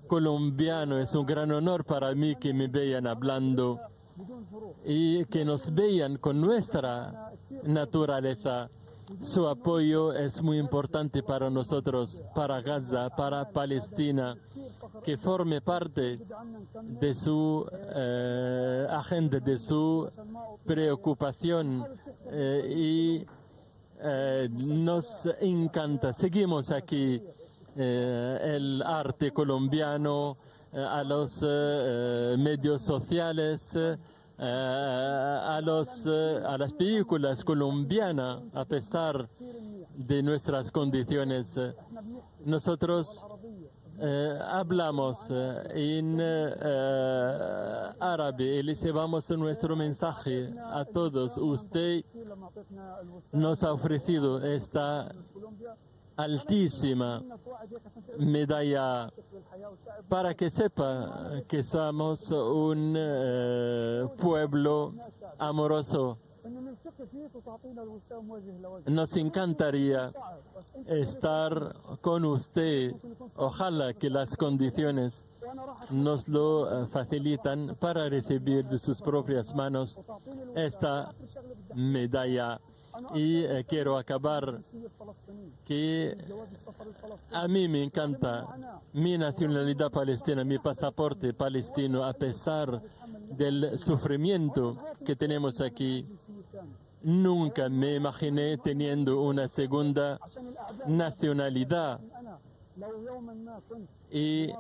colombiano. Es un gran honor para mí que me vean hablando y que nos vean con nuestra naturaleza. Su apoyo es muy importante para nosotros, para Gaza, para Palestina, que forme parte de su agenda, de su preocupación y nos encanta. Seguimos aquí el arte colombiano, a los medios sociales, a las películas colombianas, a pesar de nuestras condiciones. Nosotros hablamos en árabe y les llevamos nuestro mensaje a todos. Usted nos ha ofrecido esta altísima medalla para que sepa que somos un pueblo amoroso. Nos encantaría estar con usted. Ojalá que las condiciones nos lo facilitan para recibir de sus propias manos esta medalla. Y quiero acabar que a mí me encanta mi nacionalidad palestina, mi pasaporte palestino, a pesar del sufrimiento que tenemos aquí. Nunca me imaginé teniendo una segunda nacionalidad. Y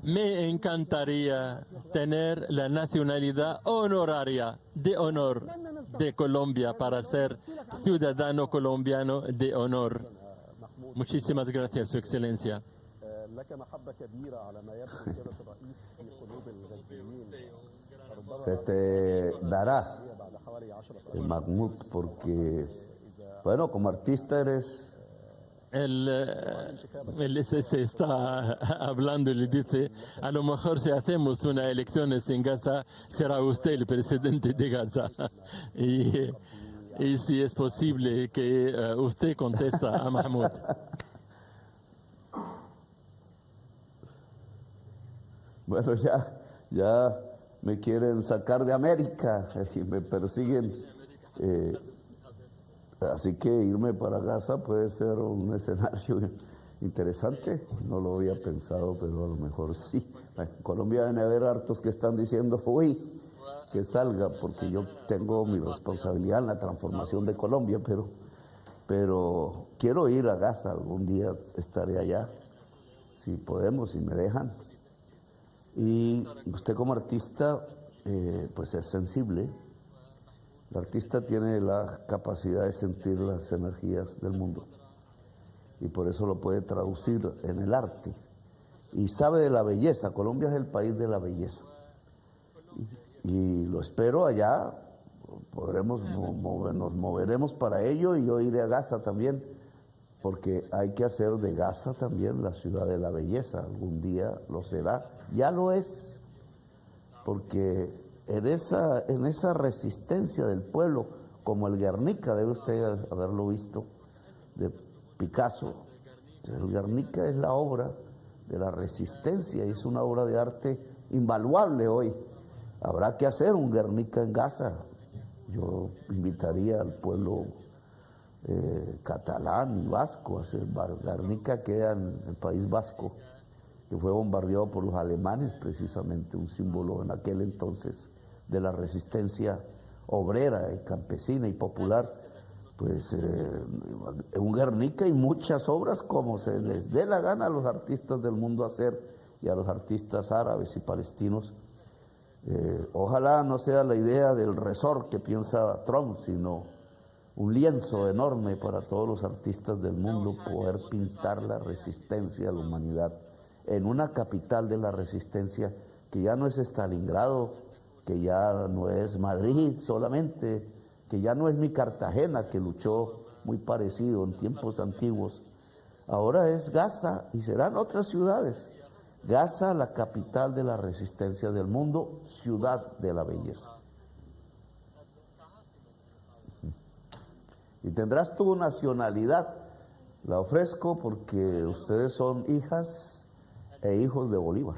me encantaría tener la nacionalidad honoraria de honor de Colombia para ser ciudadano colombiano de honor. Muchísimas gracias, Su Excelencia. لك محبة كبيرة على ما يبدو سيادة الرئيس في قلوب الغزيين. Se te dará, بعد حوالي 10 Mahmoud, porque, bueno, como artista eres... Él se está hablando y le dice, a lo mejor si hacemos unas elecciones en Gaza, será usted el presidente de Gaza. Y si es posible que usted contesta a Mahmoud. Bueno, ya me quieren sacar de América y me persiguen. Así que irme para Gaza puede ser un escenario interesante. No lo había pensado, pero a lo mejor sí. En Colombia deben haber hartos que están diciendo, uy, que salga, porque yo tengo mi responsabilidad en la transformación de Colombia, pero quiero ir a Gaza. Algún día estaré allá, si podemos, si me dejan. Y usted como artista, pues es sensible. El artista tiene la capacidad de sentir las energías del mundo y por eso lo puede traducir en el arte. Y sabe de la belleza. Colombia es el país de la belleza. Y lo espero allá. Nos moveremos para ello y yo iré a Gaza también, porque hay que hacer de Gaza también la ciudad de la belleza. Algún día lo será. Ya lo es, porque en esa resistencia del pueblo, como el Guernica, debe usted haberlo visto, de Picasso. El Guernica es la obra de la resistencia y es una obra de arte invaluable hoy. Habrá que hacer un Guernica en Gaza. Yo invitaría al pueblo catalán y vasco a hacer. Guernica queda en el País Vasco, que fue bombardeado por los alemanes, precisamente un símbolo en aquel entonces de la resistencia obrera, campesina y popular. Pues un Guernica y muchas obras como se les dé la gana a los artistas del mundo hacer, y a los artistas árabes y palestinos. Ojalá no sea la idea del resort que piensa Trump, sino un lienzo enorme para todos los artistas del mundo, poder pintar la resistencia de la humanidad en una capital de la resistencia que ya no es Stalingrado, que ya no es Madrid solamente, que ya no es mi Cartagena, que luchó muy parecido en tiempos antiguos. Ahora es Gaza y serán otras ciudades. Gaza, la capital de la resistencia del mundo, ciudad de la belleza. Y tendrás tu nacionalidad, la ofrezco porque ustedes son hijas e hijos de Bolívar.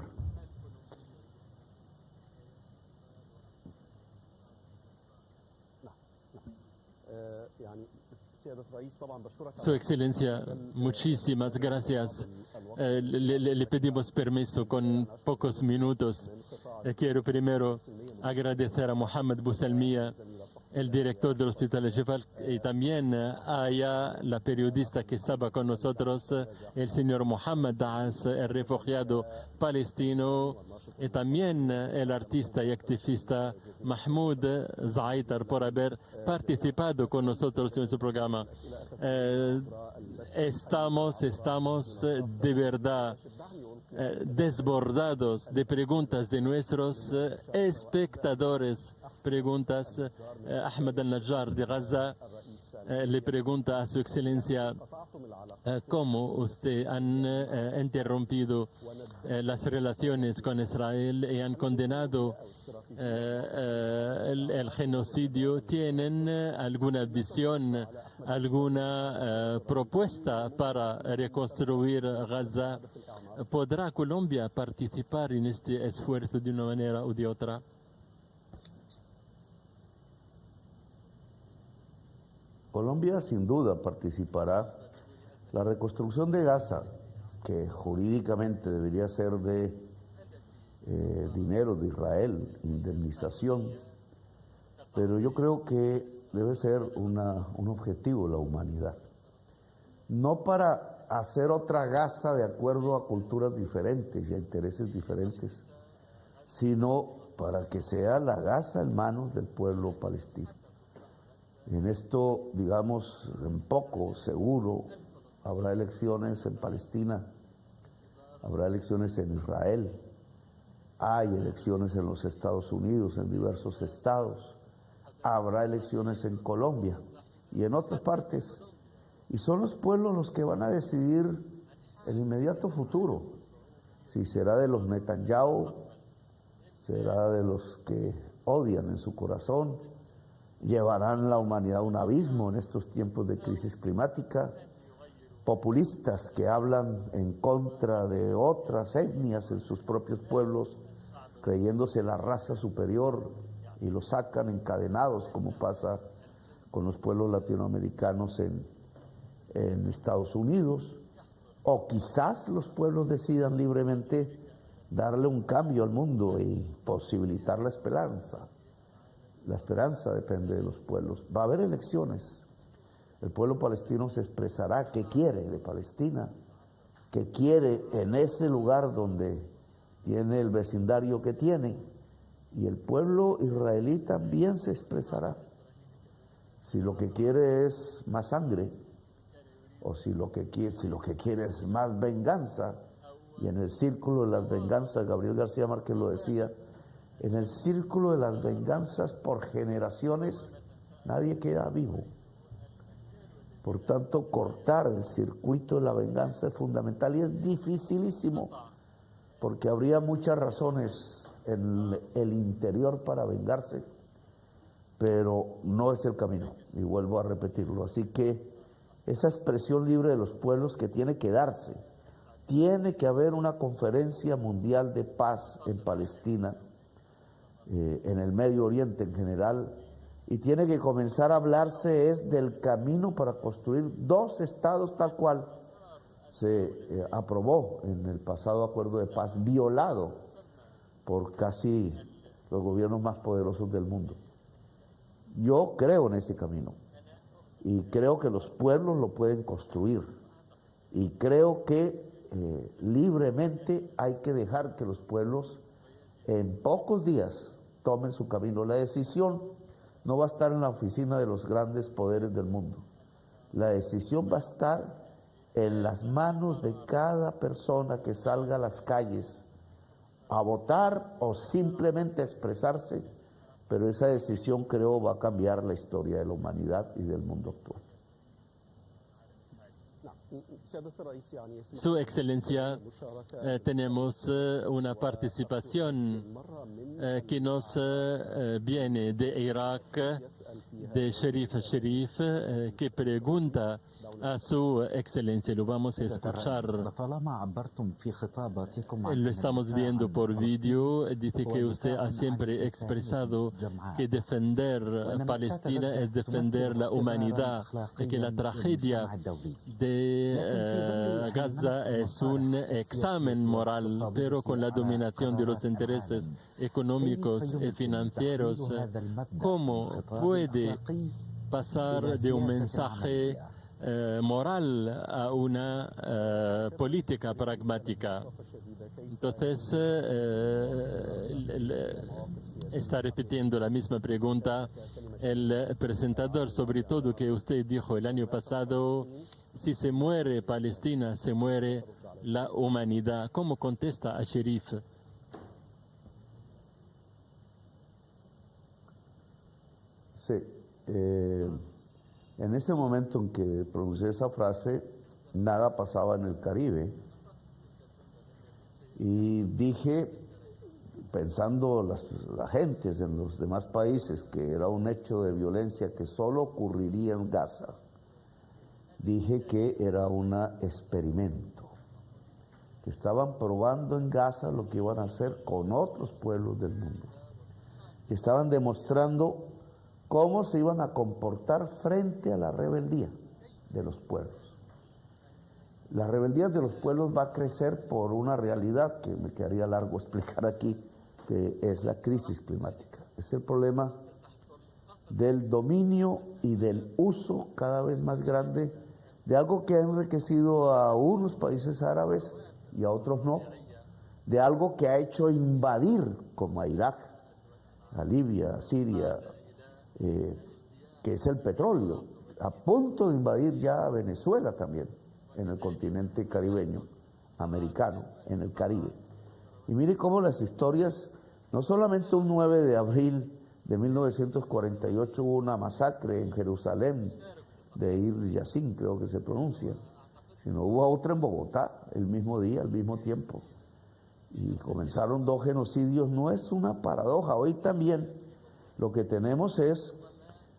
Su Excelencia, muchísimas gracias. Le pedimos permiso con pocos minutos. Quiero primero agradecer a Mohamed Bousalmiya el director del Hospital Shefal y también Aya, la periodista que estaba con nosotros, el señor Mohammed Daas, el refugiado palestino, y también el artista y activista Mahmoud Zaitar por haber participado con nosotros en su programa. Estamos de verdad desbordados de preguntas de nuestros espectadores. Preguntas. Ahmed al-Najjar de Gaza le pregunta a su excelencia cómo usted han interrumpido las relaciones con Israel y han condenado el genocidio. ¿Tienen alguna visión, alguna propuesta para reconstruir Gaza? ¿Podrá Colombia participar en este esfuerzo de una manera u de otra? Colombia sin duda participará. La reconstrucción de Gaza, que jurídicamente debería ser de dinero de Israel, indemnización, pero yo creo que debe ser un objetivo de la humanidad. No para hacer otra Gaza de acuerdo a culturas diferentes y a intereses diferentes, sino para que sea la Gaza en manos del pueblo palestino. En esto, digamos, en poco, seguro, habrá elecciones en Palestina, habrá elecciones en Israel, hay elecciones en los Estados Unidos, en diversos estados, habrá elecciones en Colombia y en otras partes. Y son los pueblos los que van a decidir el inmediato futuro, si será de los Netanyahu, será de los que odian en su corazón, llevarán la humanidad a un abismo en estos tiempos de crisis climática, populistas que hablan en contra de otras etnias en sus propios pueblos, creyéndose la raza superior y los sacan encadenados, como pasa con los pueblos latinoamericanos en Estados Unidos, o quizás los pueblos decidan libremente darle un cambio al mundo y posibilitar la esperanza. La esperanza depende de los pueblos. Va a haber elecciones. El pueblo palestino se expresará qué quiere de Palestina, qué quiere en ese lugar donde tiene el vecindario que tiene. Y el pueblo israelí también se expresará. Si lo que quiere es más sangre, o si lo que quiere es más venganza, y en el círculo de las venganzas, Gabriel García Márquez lo decía, en el círculo de las venganzas por generaciones nadie queda vivo. Por tanto, cortar el circuito de la venganza es fundamental y es dificilísimo, porque habría muchas razones en el interior para vengarse, pero no es el camino, y vuelvo a repetirlo. Así que esa expresión libre de los pueblos que tiene que darse, tiene que haber una conferencia mundial de paz en Palestina, en el Medio Oriente en general, y tiene que comenzar a hablarse es del camino para construir dos estados tal cual se aprobó en el pasado acuerdo de paz, violado por casi los gobiernos más poderosos del mundo. Yo creo en ese camino y creo que los pueblos lo pueden construir y creo que libremente hay que dejar que los pueblos en pocos días tomen su camino. La decisión no va a estar en la oficina de los grandes poderes del mundo. La decisión va a estar en las manos de cada persona que salga a las calles a votar o simplemente a expresarse, pero esa decisión creo va a cambiar la historia de la humanidad y del mundo actual. Su Excelencia, tenemos una participación que nos viene de Irak, de Sharif al-Sharif, que pregunta A su excelencia, lo vamos a escuchar. لطالما عبرتم في خطاباتكم Lo estamos viendo por vídeo. Dice que usted ha siempre expresado que defender Palestina es defender la humanidad, y que la tragedia de Gaza es un examen moral, pero con la dominación de los intereses económicos y financieros. ¿Cómo puede pasar de un mensaje moral a una política pragmática? Entonces, está repitiendo la misma pregunta el presentador, sobre todo que usted dijo el año pasado, si se muere Palestina, se muere la humanidad. ¿Cómo contesta a Sherif? Sí. En ese momento en que pronuncié esa frase, nada pasaba en el Caribe. Y dije, pensando las gentes en los demás países, que era un hecho de violencia que solo ocurriría en Gaza, dije que era un experimento, que estaban probando en Gaza lo que iban a hacer con otros pueblos del mundo, que estaban demostrando cómo se iban a comportar frente a la rebeldía de los pueblos. La rebeldía de los pueblos va a crecer por una realidad que me quedaría largo explicar aquí, que es la crisis climática. Es el problema del dominio y del uso cada vez más grande de algo que ha enriquecido a unos países árabes y a otros no, de algo que ha hecho invadir, como a Irak, a Libia, a Siria, que es el petróleo, a punto de invadir ya a Venezuela también, en el continente caribeño, americano, en el Caribe. Y mire cómo las historias, no solamente un 9 de abril de 1948 hubo una masacre en Jerusalén, de Ir Yassin, creo que se pronuncia, sino hubo otra en Bogotá, el mismo día, al mismo tiempo. Y comenzaron 2 genocidios, no es una paradoja. Hoy también lo que tenemos es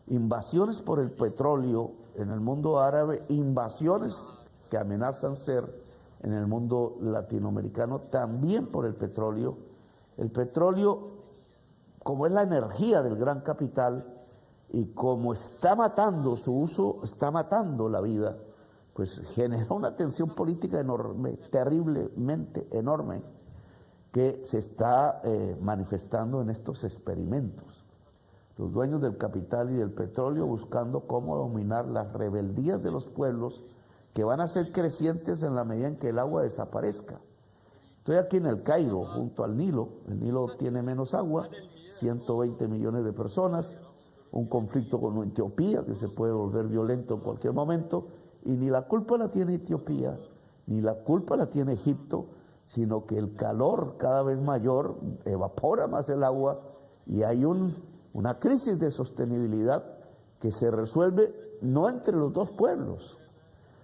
invasiones por el petróleo en el mundo árabe, invasiones que amenazan ser en el mundo latinoamericano también por el petróleo. El petróleo, como es la energía del gran capital y como está matando su uso, está matando la vida, pues genera una tensión política enorme, terriblemente enorme, que se está manifestando en estos experimentos. Los dueños del capital y del petróleo buscando cómo dominar las rebeldías de los pueblos, que van a ser crecientes en la medida en que el agua desaparezca. Estoy aquí en el Cairo, junto al Nilo. El Nilo tiene menos agua, 120 millones de personas, un conflicto con Etiopía que se puede volver violento en cualquier momento, y ni la culpa la tiene Etiopía, ni la culpa la tiene Egipto, sino que el calor cada vez mayor evapora más el agua y hay una crisis de sostenibilidad que se resuelve no entre los dos pueblos,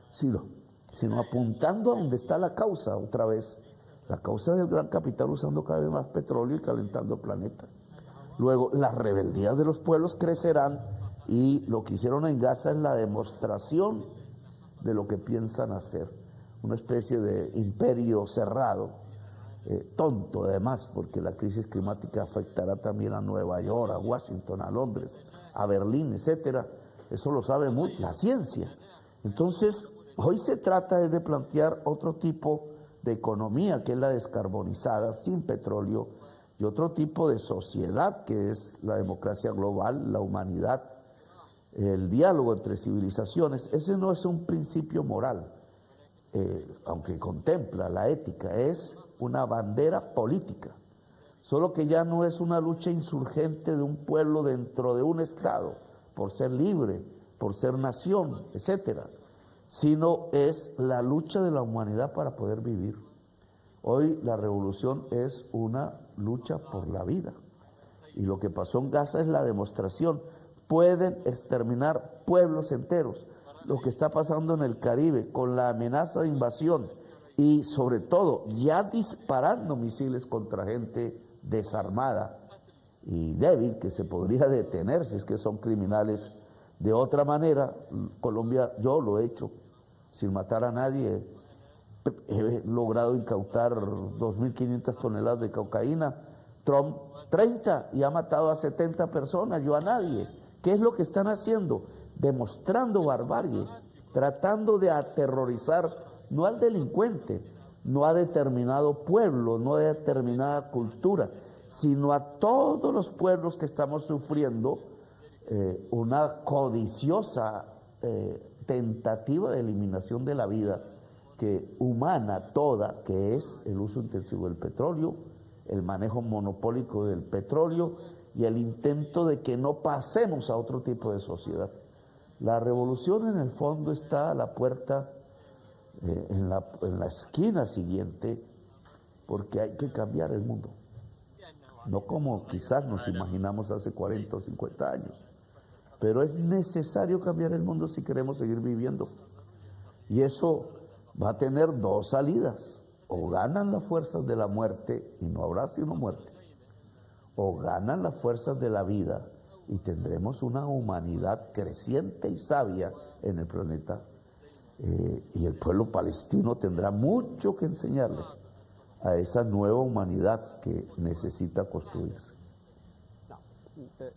sino apuntando a donde está la causa otra vez, la causa del gran capital usando cada vez más petróleo y calentando el planeta. Luego, las rebeldías de los pueblos crecerán y lo que hicieron en Gaza es la demostración de lo que piensan hacer, una especie de imperio cerrado, tonto además, porque la crisis climática afectará también a Nueva York, a Washington, a Londres, a Berlín, etcétera. Eso lo sabe muy la ciencia. Entonces, hoy se trata de plantear otro tipo de economía, que es la descarbonizada, sin petróleo, y otro tipo de sociedad, que es la democracia global, la humanidad, el diálogo entre civilizaciones. Ese no es un principio moral, aunque contempla la ética, es una bandera política, solo que ya no es una lucha insurgente de un pueblo dentro de un Estado, por ser libre, por ser nación, etcétera, sino es la lucha de la humanidad para poder vivir. Hoy la revolución es una lucha por la vida, y lo que pasó en Gaza es la demostración. Pueden exterminar pueblos enteros. Lo que está pasando en el Caribe con la amenaza de invasión y sobre todo ya disparando misiles contra gente desarmada y débil que se podría detener si es que son criminales. De otra manera, Colombia, yo lo he hecho, sin matar a nadie. He logrado incautar 2.500 toneladas de cocaína. Trump 30 y ha matado a 70 personas, yo a nadie. ¿Qué es lo que están haciendo? Demostrando barbarie, tratando de aterrorizar no al delincuente, no a determinado pueblo, no a determinada cultura, sino a todos los pueblos que estamos sufriendo una codiciosa tentativa de eliminación de la vida humana toda, que es el uso intensivo del petróleo, el manejo monopólico del petróleo y el intento de que no pasemos a otro tipo de sociedad. La revolución en el fondo está a la puerta, en la esquina siguiente, porque hay que cambiar el mundo. No como quizás nos imaginamos hace 40 o 50 años, pero es necesario cambiar el mundo si queremos seguir viviendo. Y eso va a tener dos salidas: o ganan las fuerzas de la muerte y no habrá sino muerte, o ganan las fuerzas de la vida y tendremos una humanidad creciente y sabia en el planeta, y el pueblo palestino tendrá mucho que enseñarle a esa nueva humanidad que necesita construirse.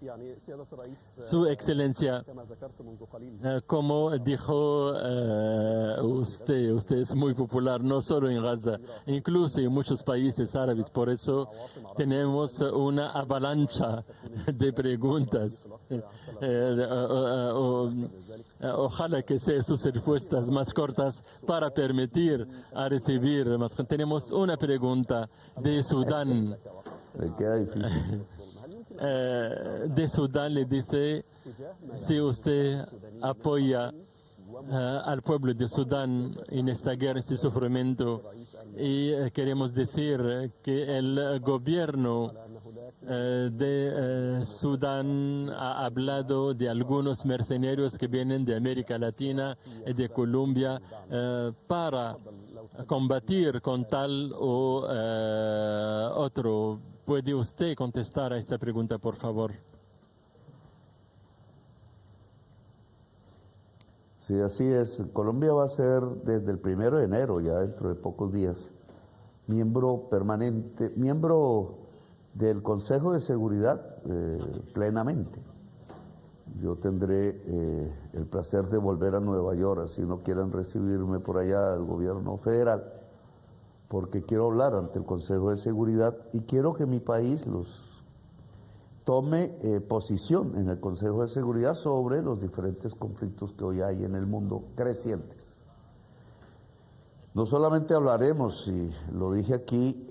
يعني سيادة الرئيس Su Excelencia, كما ذكرت منذ قليل como dijo usted es muy popular no solo en Gaza, incluso en muchos países árabes. Por eso tenemos una avalancha de preguntas. Ojalá que sean sus respuestas más cortas para permitir a recibir más. Tenemos una pregunta de Sudán. Le queda difícil. De Sudán le dice si usted apoya al pueblo de Sudán en esta guerra, en este sufrimiento, y queremos decir que el gobierno de Sudán ha hablado de algunos mercenarios que vienen de América Latina y de Colombia para combatir con tal o otro. ¿Puede usted contestar a esta pregunta, por favor? Sí, así es. Colombia va a ser desde el 1 de enero, ya dentro de pocos días, miembro permanente, miembro del Consejo de Seguridad plenamente. Yo tendré el placer de volver a Nueva York, así no quieran recibirme por allá al gobierno federal, porque quiero hablar ante el Consejo de Seguridad y quiero que mi país tome posición en el Consejo de Seguridad sobre los diferentes conflictos que hoy hay en el mundo crecientes. No solamente hablaremos, y lo dije aquí,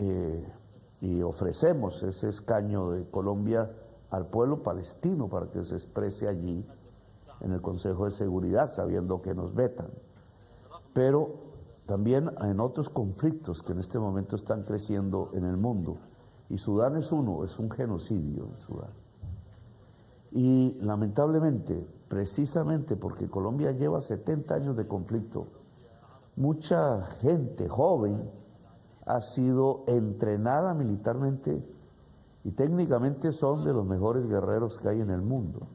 y ofrecemos ese escaño de Colombia al pueblo palestino para que se exprese allí en el Consejo de Seguridad, sabiendo que nos vetan, pero también en otros conflictos que en este momento están creciendo en el mundo. Y Sudán es uno, es un genocidio en Sudán. Y lamentablemente, precisamente porque Colombia lleva 70 años de conflicto, mucha gente joven ha sido entrenada militarmente y técnicamente son de los mejores guerreros que hay en el mundo.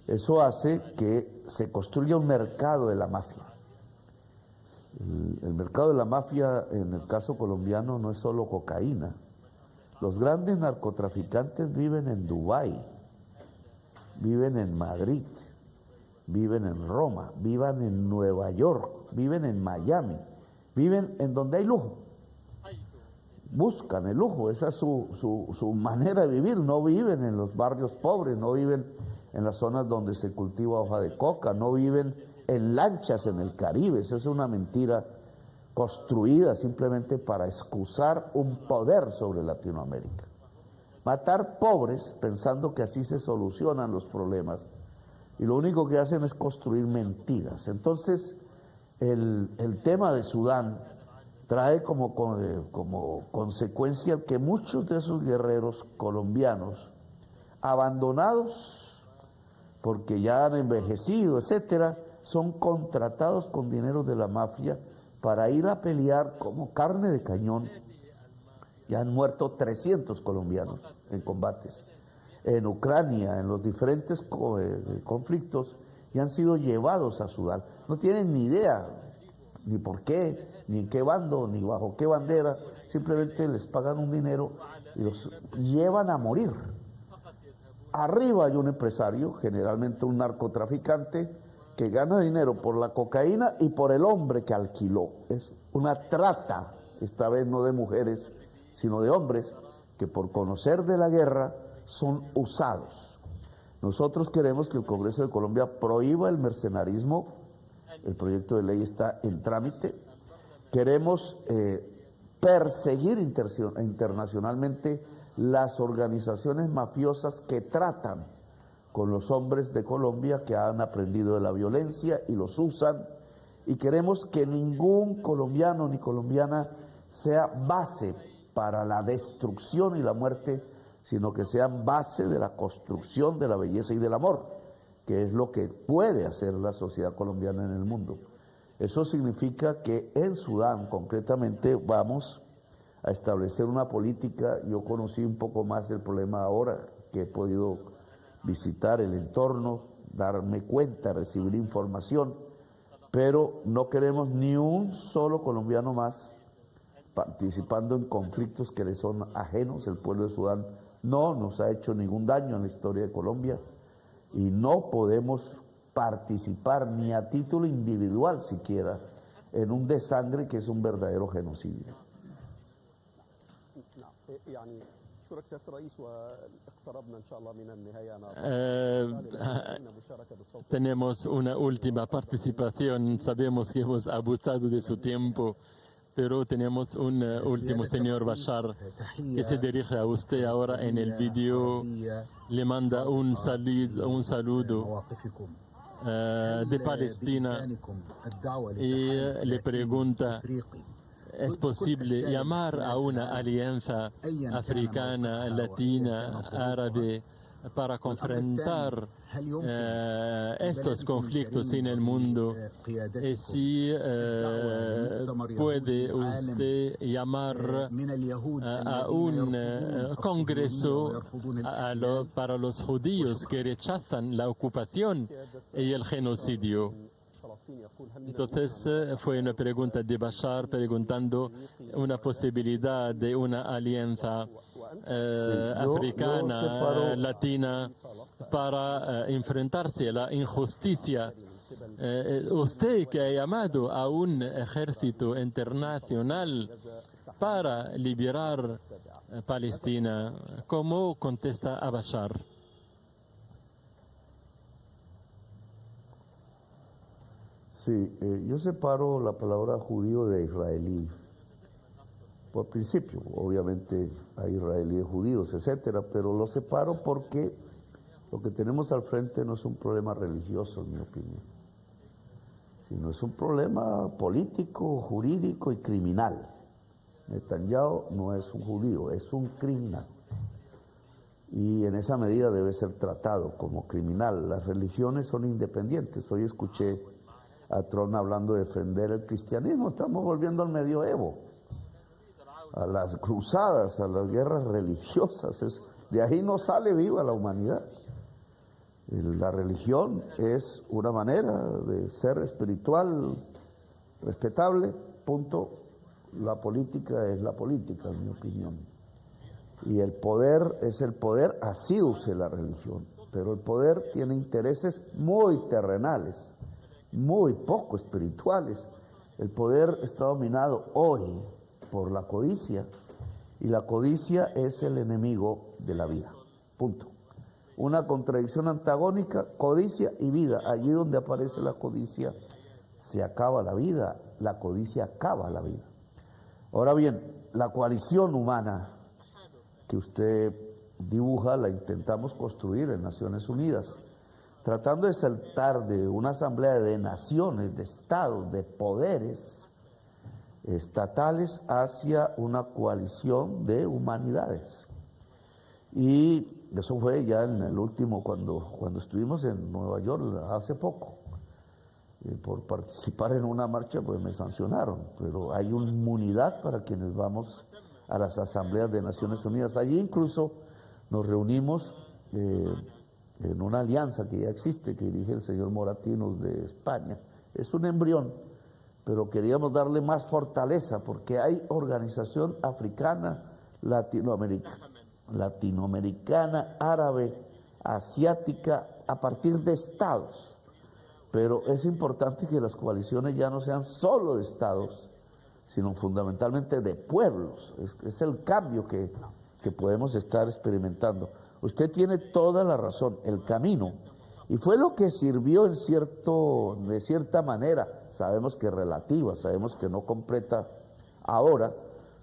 Eso hace que se construya un mercado de la mafia. El mercado de la mafia en el caso colombiano no es solo cocaína. Los grandes narcotraficantes viven en Dubái, viven en Madrid, viven en Roma, viven en Nueva York, viven en Miami, viven en donde hay lujo. Buscan el lujo, esa es su manera de vivir. No viven en los barrios pobres, no viven en las zonas donde se cultiva hoja de coca, no viven en lanchas en el Caribe. Eso es una mentira construida simplemente para excusar un poder sobre Latinoamérica. Matar pobres pensando que así se solucionan los problemas, y lo único que hacen es construir mentiras. Entonces, el tema de Sudán trae como consecuencia que muchos de esos guerreros colombianos, abandonados porque ya han envejecido, etcétera, son contratados con dinero de la mafia para ir a pelear como carne de cañón. Ya han muerto 300 colombianos en combates en Ucrania, en los diferentes conflictos, y han sido llevados a Sudán. No tienen ni idea, ni por qué, ni en qué bando, ni bajo qué bandera, simplemente les pagan un dinero y los llevan a morir. Arriba hay un empresario, generalmente un narcotraficante, que gana dinero por la cocaína y por el hombre que alquiló. Es una trata, esta vez no de mujeres, sino de hombres, que por conocer de la guerra son usados. Nosotros queremos que el Congreso de Colombia prohíba el mercenarismo. El proyecto de ley está en trámite. Queremos perseguir internacionalmente las organizaciones mafiosas que tratan con los hombres de Colombia que han aprendido de la violencia y los usan. Y queremos que ningún colombiano ni colombiana sea base para la destrucción y la muerte, sino que sean base de la construcción de la belleza y del amor, que es lo que puede hacer la sociedad colombiana en el mundo. Eso significa que en Sudán, concretamente, vamos a establecer una política. Yo conocí un poco más el problema ahora que he podido visitar el entorno, darme cuenta, recibir información, pero no queremos ni un solo colombiano más participando en conflictos que le son ajenos. El pueblo de Sudán no nos ha hecho ningún daño en la historia de Colombia y no podemos participar ni a título individual siquiera en un desangre que es un verdadero genocidio. أشكرك سيادة الرئيس واقتربنا إن شاء الله من النهاية. Tenemos una última participación. Sabemos que hemos abusado de su tiempo, pero tenemos un último, señor Bashar, que se dirige a usted ahora en el vídeo. Le manda un saludo de Palestina y le pregunta: ¿es posible llamar a una alianza africana, latina, árabe para confrontar estos conflictos en el mundo? Y si puede usted llamar a un congreso para los judíos que rechazan la ocupación y el genocidio. Entonces fue una pregunta de Bashar preguntando una posibilidad de una alianza africana, latina, para enfrentarse a la injusticia. Usted que ha llamado a un ejército internacional para liberar Palestina, ¿cómo contesta a Bashar? Sí, yo separo la palabra judío de israelí. Por principio, obviamente hay israelíes judíos, etcétera, pero lo separo porque lo que tenemos al frente no es un problema religioso, en mi opinión, sino es un problema político, jurídico y criminal. Netanyahu no es un judío, es un criminal. Y en esa medida debe ser tratado como criminal. Las religiones son independientes. Hoy escuché a Trump hablando de defender el cristianismo. Estamos volviendo al medioevo, a las cruzadas, a las guerras religiosas. De ahí no sale viva la humanidad. La religión es una manera de ser espiritual, respetable, punto. La política es la política, en mi opinión. Y el poder es el poder, así use la religión. Pero el poder tiene intereses muy terrenales, muy poco espirituales. El poder está dominado hoy por la codicia, y la codicia es el enemigo de la vida, punto. Una contradicción antagónica, codicia y vida. Allí donde aparece la codicia se acaba la vida, la codicia acaba la vida. Ahora bien, la coalición humana que usted dibuja la intentamos construir en Naciones Unidas, tratando de saltar de una asamblea de naciones, de estados, de poderes estatales hacia una coalición de humanidades. Y eso fue ya en el último, cuando estuvimos en Nueva York hace poco. Por participar en una marcha, pues me sancionaron, pero hay una inmunidad para quienes vamos a las asambleas de Naciones Unidas. Allí incluso nos reunimos en una alianza que ya existe, que dirige el señor Moratinos de España. Es un embrión, pero queríamos darle más fortaleza porque hay organización africana, latinoamericana, árabe, asiática, a partir de estados. Pero es importante que las coaliciones ya no sean solo de estados, sino fundamentalmente de pueblos. Es el cambio que podemos estar experimentando. Usted tiene toda la razón, el camino. Y fue lo que sirvió de cierta manera, sabemos que relativa, sabemos que no completa ahora,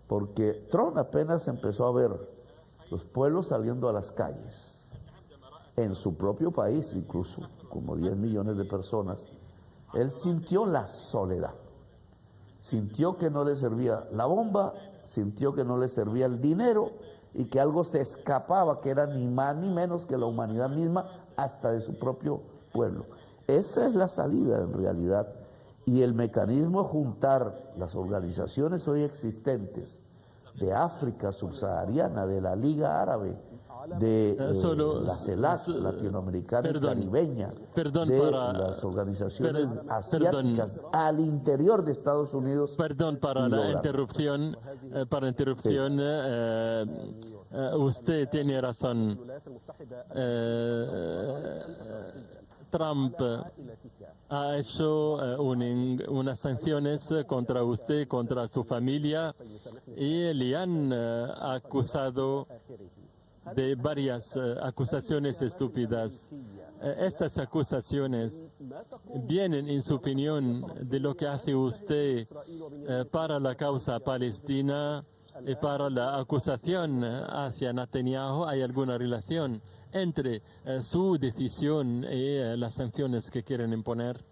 porque Trump apenas empezó a ver los pueblos saliendo a las calles, en su propio país incluso, como 10 millones de personas, él sintió la soledad, sintió que no le servía la bomba, sintió que no le servía el dinero y que algo se escapaba, que era ni más ni menos que la humanidad misma, hasta de su propio pueblo. Esa es la salida en realidad, y el mecanismo es juntar las organizaciones hoy existentes de África subsahariana, de la Liga Árabe, de la CELAC latinoamericana y caribeña, de las organizaciones asiáticas al interior de Estados Unidos. Perdón para la interrupción, usted tiene razón. Trump ha hecho unas sanciones contra usted, contra su familia, y le han acusado de varias acusaciones estúpidas. Esas acusaciones vienen, en su opinión, de lo que hace usted para la causa palestina y para la acusación hacia Netanyahu. ¿Hay alguna relación entre su decisión y las sanciones que quieren imponer?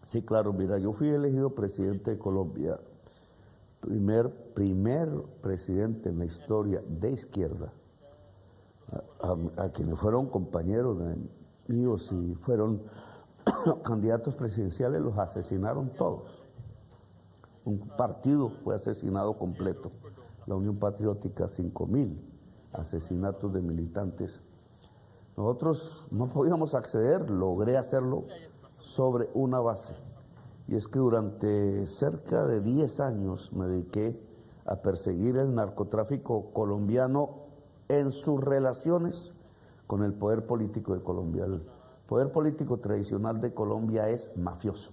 Sí, claro, mira, yo fui elegido presidente de Colombia, primer presidente en la historia de izquierda, a quienes fueron compañeros míos y fueron candidatos presidenciales, los asesinaron todos. Un partido fue asesinado completo, la Unión Patriótica, 5.000 asesinatos de militantes. Nosotros no podíamos acceder, logré hacerlo sobre una base, y es que durante cerca de 10 años me dediqué a perseguir el narcotráfico colombiano en sus relaciones con el poder político de Colombia. El poder político tradicional de Colombia es mafioso.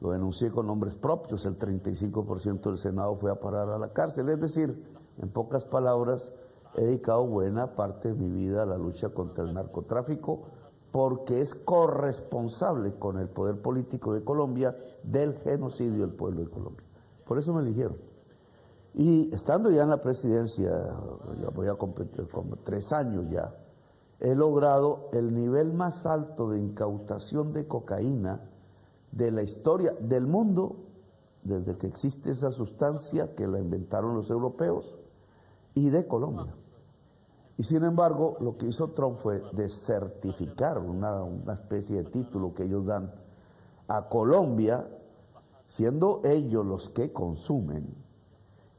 Lo denuncié con nombres propios, el 35% del Senado fue a parar a la cárcel. Es decir, en pocas palabras, he dedicado buena parte de mi vida a la lucha contra el narcotráfico, porque es corresponsable con el poder político de Colombia del genocidio del pueblo de Colombia. Por eso me eligieron. Y estando ya en la presidencia, ya voy a cumplir como 3 años ya, he logrado el nivel más alto de incautación de cocaína de la historia del mundo, desde que existe esa sustancia que la inventaron los europeos, y de Colombia. Y sin embargo, lo que hizo Trump fue desertificar una especie de título que ellos dan a Colombia, siendo ellos los que consumen,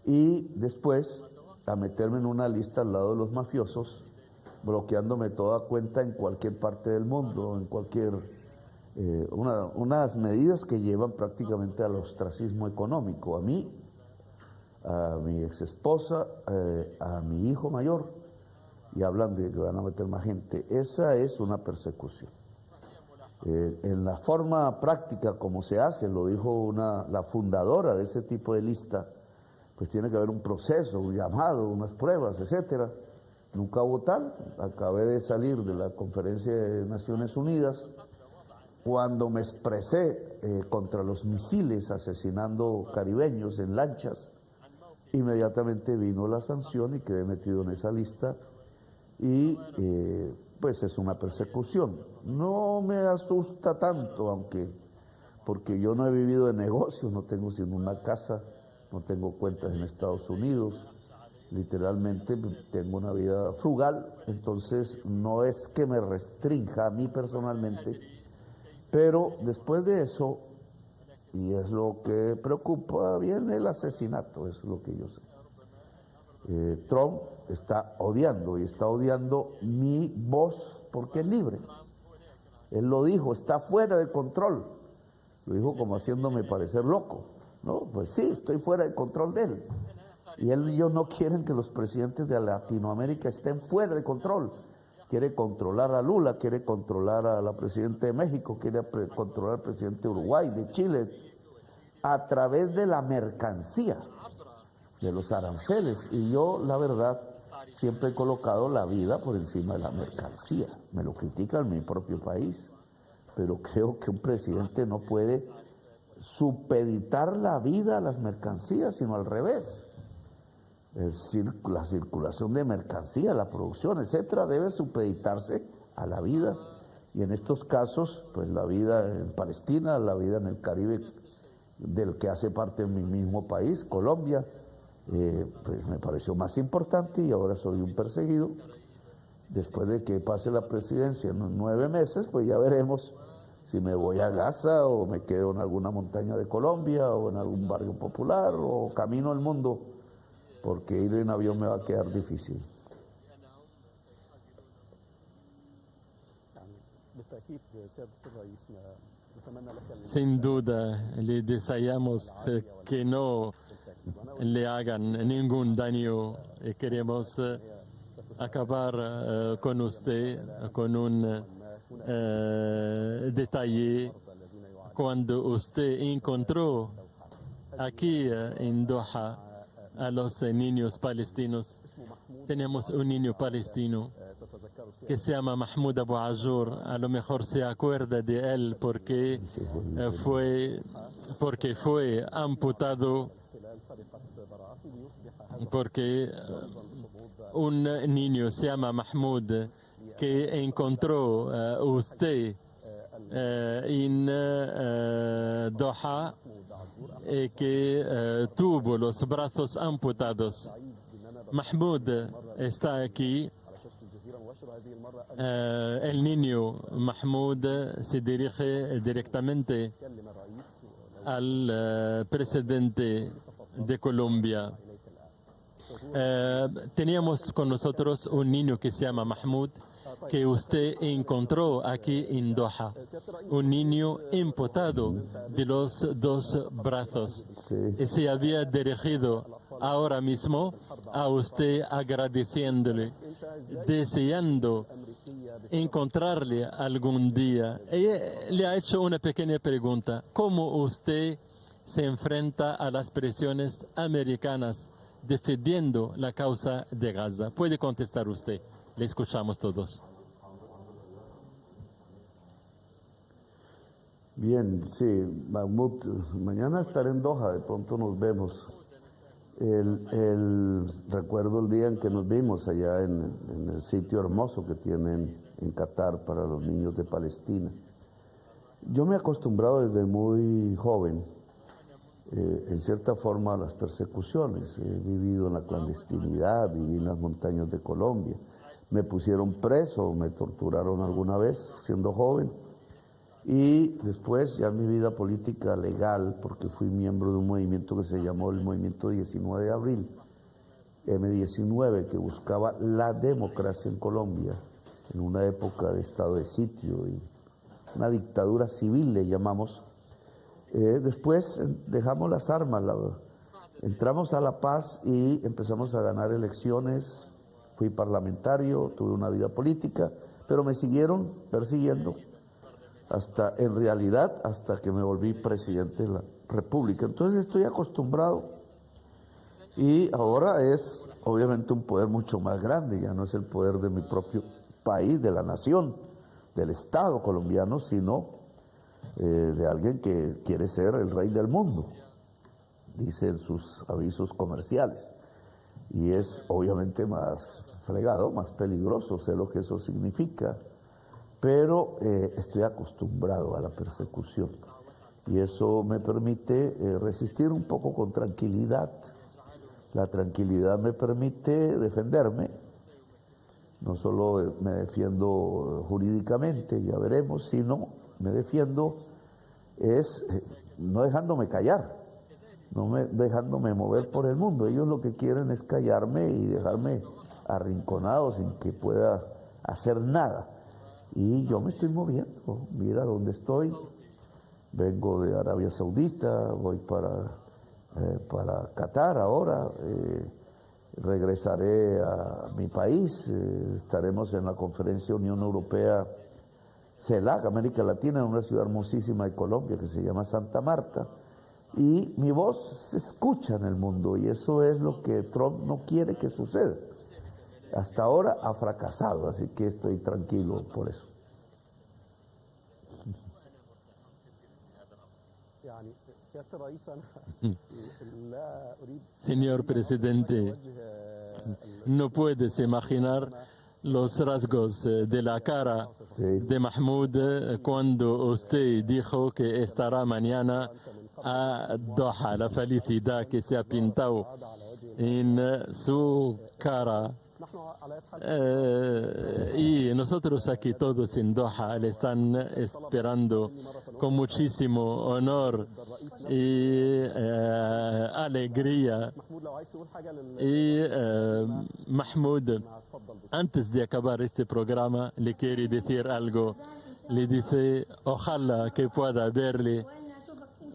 y después a meterme en una lista al lado de los mafiosos, bloqueándome toda cuenta en cualquier parte del mundo, en cualquier... unas medidas que llevan prácticamente al ostracismo económico, a mí, a mi ex esposa, a mi hijo mayor, y hablan de que van a meter más gente. Esa es una persecución. En la forma práctica como se hace, lo dijo la fundadora de ese tipo de lista, pues tiene que haber un proceso, un llamado, unas pruebas, etcétera. Nunca hubo tal. Acabé de salir de la conferencia de Naciones Unidas cuando me expresé contra los misiles asesinando caribeños en lanchas. Inmediatamente vino la sanción y quedé metido en esa lista, y pues es una persecución. No me asusta tanto, porque yo no he vivido de negocios, no tengo sino una casa, no tengo cuentas en Estados Unidos, literalmente tengo una vida frugal, entonces no es que me restrinja a mí personalmente, pero después de eso, y es lo que preocupa, viene el asesinato, es lo que yo sé. Trump está odiando, y está odiando mi voz porque es libre. Él lo dijo, está fuera de control. Lo dijo como haciéndome parecer loco. No, pues sí, estoy fuera de control de él. Y él y yo no quieren que los presidentes de Latinoamérica estén fuera de control. Quiere controlar a Lula, quiere controlar a la presidenta de México, quiere controlar al presidente de Uruguay, de Chile, a través de la mercancía, de los aranceles. Y yo, la verdad, siempre he colocado la vida por encima de la mercancía. Me lo critican en mi propio país, pero creo que un presidente no puede supeditar la vida a las mercancías, sino al revés. La circulación de mercancía, la producción, etcétera, debe supeditarse a la vida. Y en estos casos, pues la vida en Palestina, la vida en el Caribe, del que hace parte mi mismo país, Colombia, pues me pareció más importante, y ahora soy un perseguido. Después de que pase la presidencia en 9 meses, pues ya veremos si me voy a Gaza o me quedo en alguna montaña de Colombia o en algún barrio popular o camino al mundo, porque ir en avión me va a quedar difícil. بالتأكيد سيادة الرئيس نتمنى لك Sin duda, le deseamos que no le hagan ningún daño y queremos acabar con usted con un detalle. Cuando usted encontró aquí en Doha a los niños palestinos, tenemos un niño palestino que se llama Mahmoud Abu Ajur. A lo mejor se acuerda de él porque fue amputado, porque un niño se llama Mahmoud que encontró usted en Doha y que tuvo los brazos amputados. Mahmoud está aquí. El niño Mahmoud se dirige directamente al presidente de Colombia. Teníamos con nosotros un niño que se llama Mahmoud, que usted encontró aquí en Doha, un niño amputado de los 2 brazos, y se había dirigido ahora mismo a usted agradeciéndole, deseando encontrarle algún día. Ella le ha hecho una pequeña pregunta: ¿cómo usted se enfrenta a las presiones americanas defendiendo la causa de Gaza? Puede contestar usted, le escuchamos todos. Bien, sí, Mahmoud, mañana estaré en Doha, de pronto nos vemos. Recuerdo el día en que nos vimos allá en el sitio hermoso que tienen en Qatar para los niños de Palestina. Yo me he acostumbrado desde muy joven, en cierta forma, a las persecuciones. He vivido en la clandestinidad, viví en las montañas de Colombia. Me pusieron preso, me torturaron alguna vez siendo joven. Y después, ya en mi vida política legal, porque fui miembro de un movimiento que se llamó el Movimiento 19 de Abril, M19, que buscaba la democracia en Colombia, en una época de estado de sitio y una dictadura civil, le llamamos. Después dejamos las armas, entramos a La Paz y empezamos a ganar elecciones. Fui parlamentario, tuve una vida política, pero me siguieron persiguiendo hasta que me volví presidente de la República. Entonces estoy acostumbrado, y ahora es obviamente un poder mucho más grande, ya no es el poder de mi propio país, de la nación, del Estado colombiano, sino de alguien que quiere ser el rey del mundo, dice en sus avisos comerciales, y es obviamente más fregado, más peligroso, sé lo que eso significa, pero estoy acostumbrado a la persecución y eso me permite resistir un poco con tranquilidad. La tranquilidad me permite defenderme, no solo me defiendo jurídicamente, ya veremos, sino me defiendo no dejándome callar, dejándome mover por el mundo. Ellos lo que quieren es callarme y dejarme arrinconado sin que pueda hacer nada. Y yo me estoy moviendo. Mira dónde estoy. Vengo de Arabia Saudita, voy para Qatar ahora. Regresaré a mi país. Estaremos en la conferencia Unión Europea CELAC, América Latina, en una ciudad hermosísima de Colombia que se llama Santa Marta. Y mi voz se escucha en el mundo y eso es lo que Trump no quiere que suceda. Hasta ahora ha fracasado, así que estoy tranquilo por eso. يعني سيادة الرئيس أنا لا أريد Señor presidente, no puedes imaginar los rasgos de la cara de Mahmoud cuando usted dijo que estará mañana a Doha, la felicidad que se ha pintado en su cara. نحن على يد حال Y nosotros aquí todos en Doha le están esperando con muchísimo honor y alegría. محمود لو عايز تقول حاجة Y Mahmoud, اتفضل. antes de acabar este programa, le quiere decir algo. Le dice, ojalá que pueda verle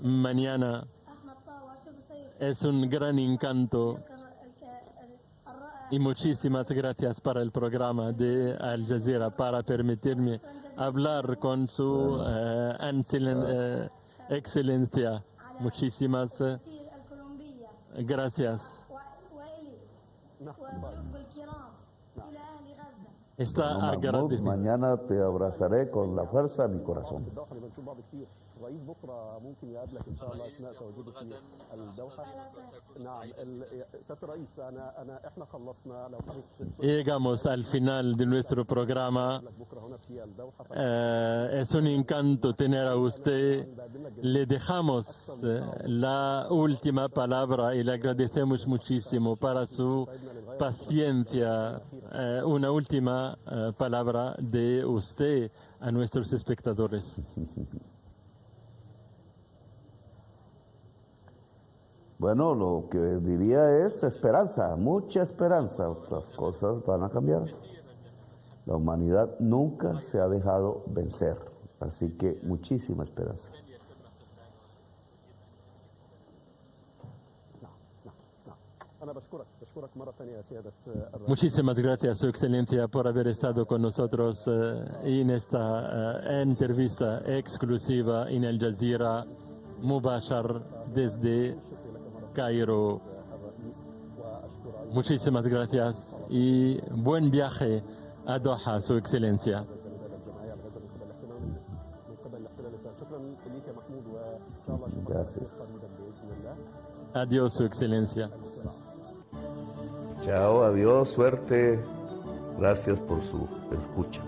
mañana. Es un gran encanto. Y muchísimas gracias para el programa de Al Jazeera para permitirme hablar con su excelencia. Muchísimas gracias. Está Mahmoud, agradecido. mañana te abrazaré con la fuerza de mi corazón. الدوحة اللي بنشوف بعض كتير. الرئيس بكرة ممكن يقابلك إن شاء الله أثناء تواجده في الدوحة. نعم سيادة الرئيس إحنا خلصنا لو حضرتك Llegamos al final de nuestro programa. بكرة هنا في الدوحة Es un encanto tener a usted. Le dejamos la última palabra y le agradecemos muchísimo para su paciencia. Una última palabra de usted a nuestros espectadores. Bueno, lo que diría es esperanza, mucha esperanza. Las cosas van a cambiar. La humanidad nunca se ha dejado vencer, así que muchísima esperanza. أنا بشكرك مرة ثانية يا سيادة الرئيس. Muchísimas gracias, Su Excelencia, por haber estado con nosotros en esta entrevista exclusiva en Al Jazeera Mubashar desde Cairo. Muchísimas gracias y buen viaje a Doha, Su Excelencia. الجمعية على غزة من قبل الاحتلال الإسرائيلي. شكرا ليك يا محمود وإن شاء الله أشوفك Gracias. قريبا بإذن الله. Adiós, Su Excelencia. Chao, adiós, suerte. Gracias por su escucha.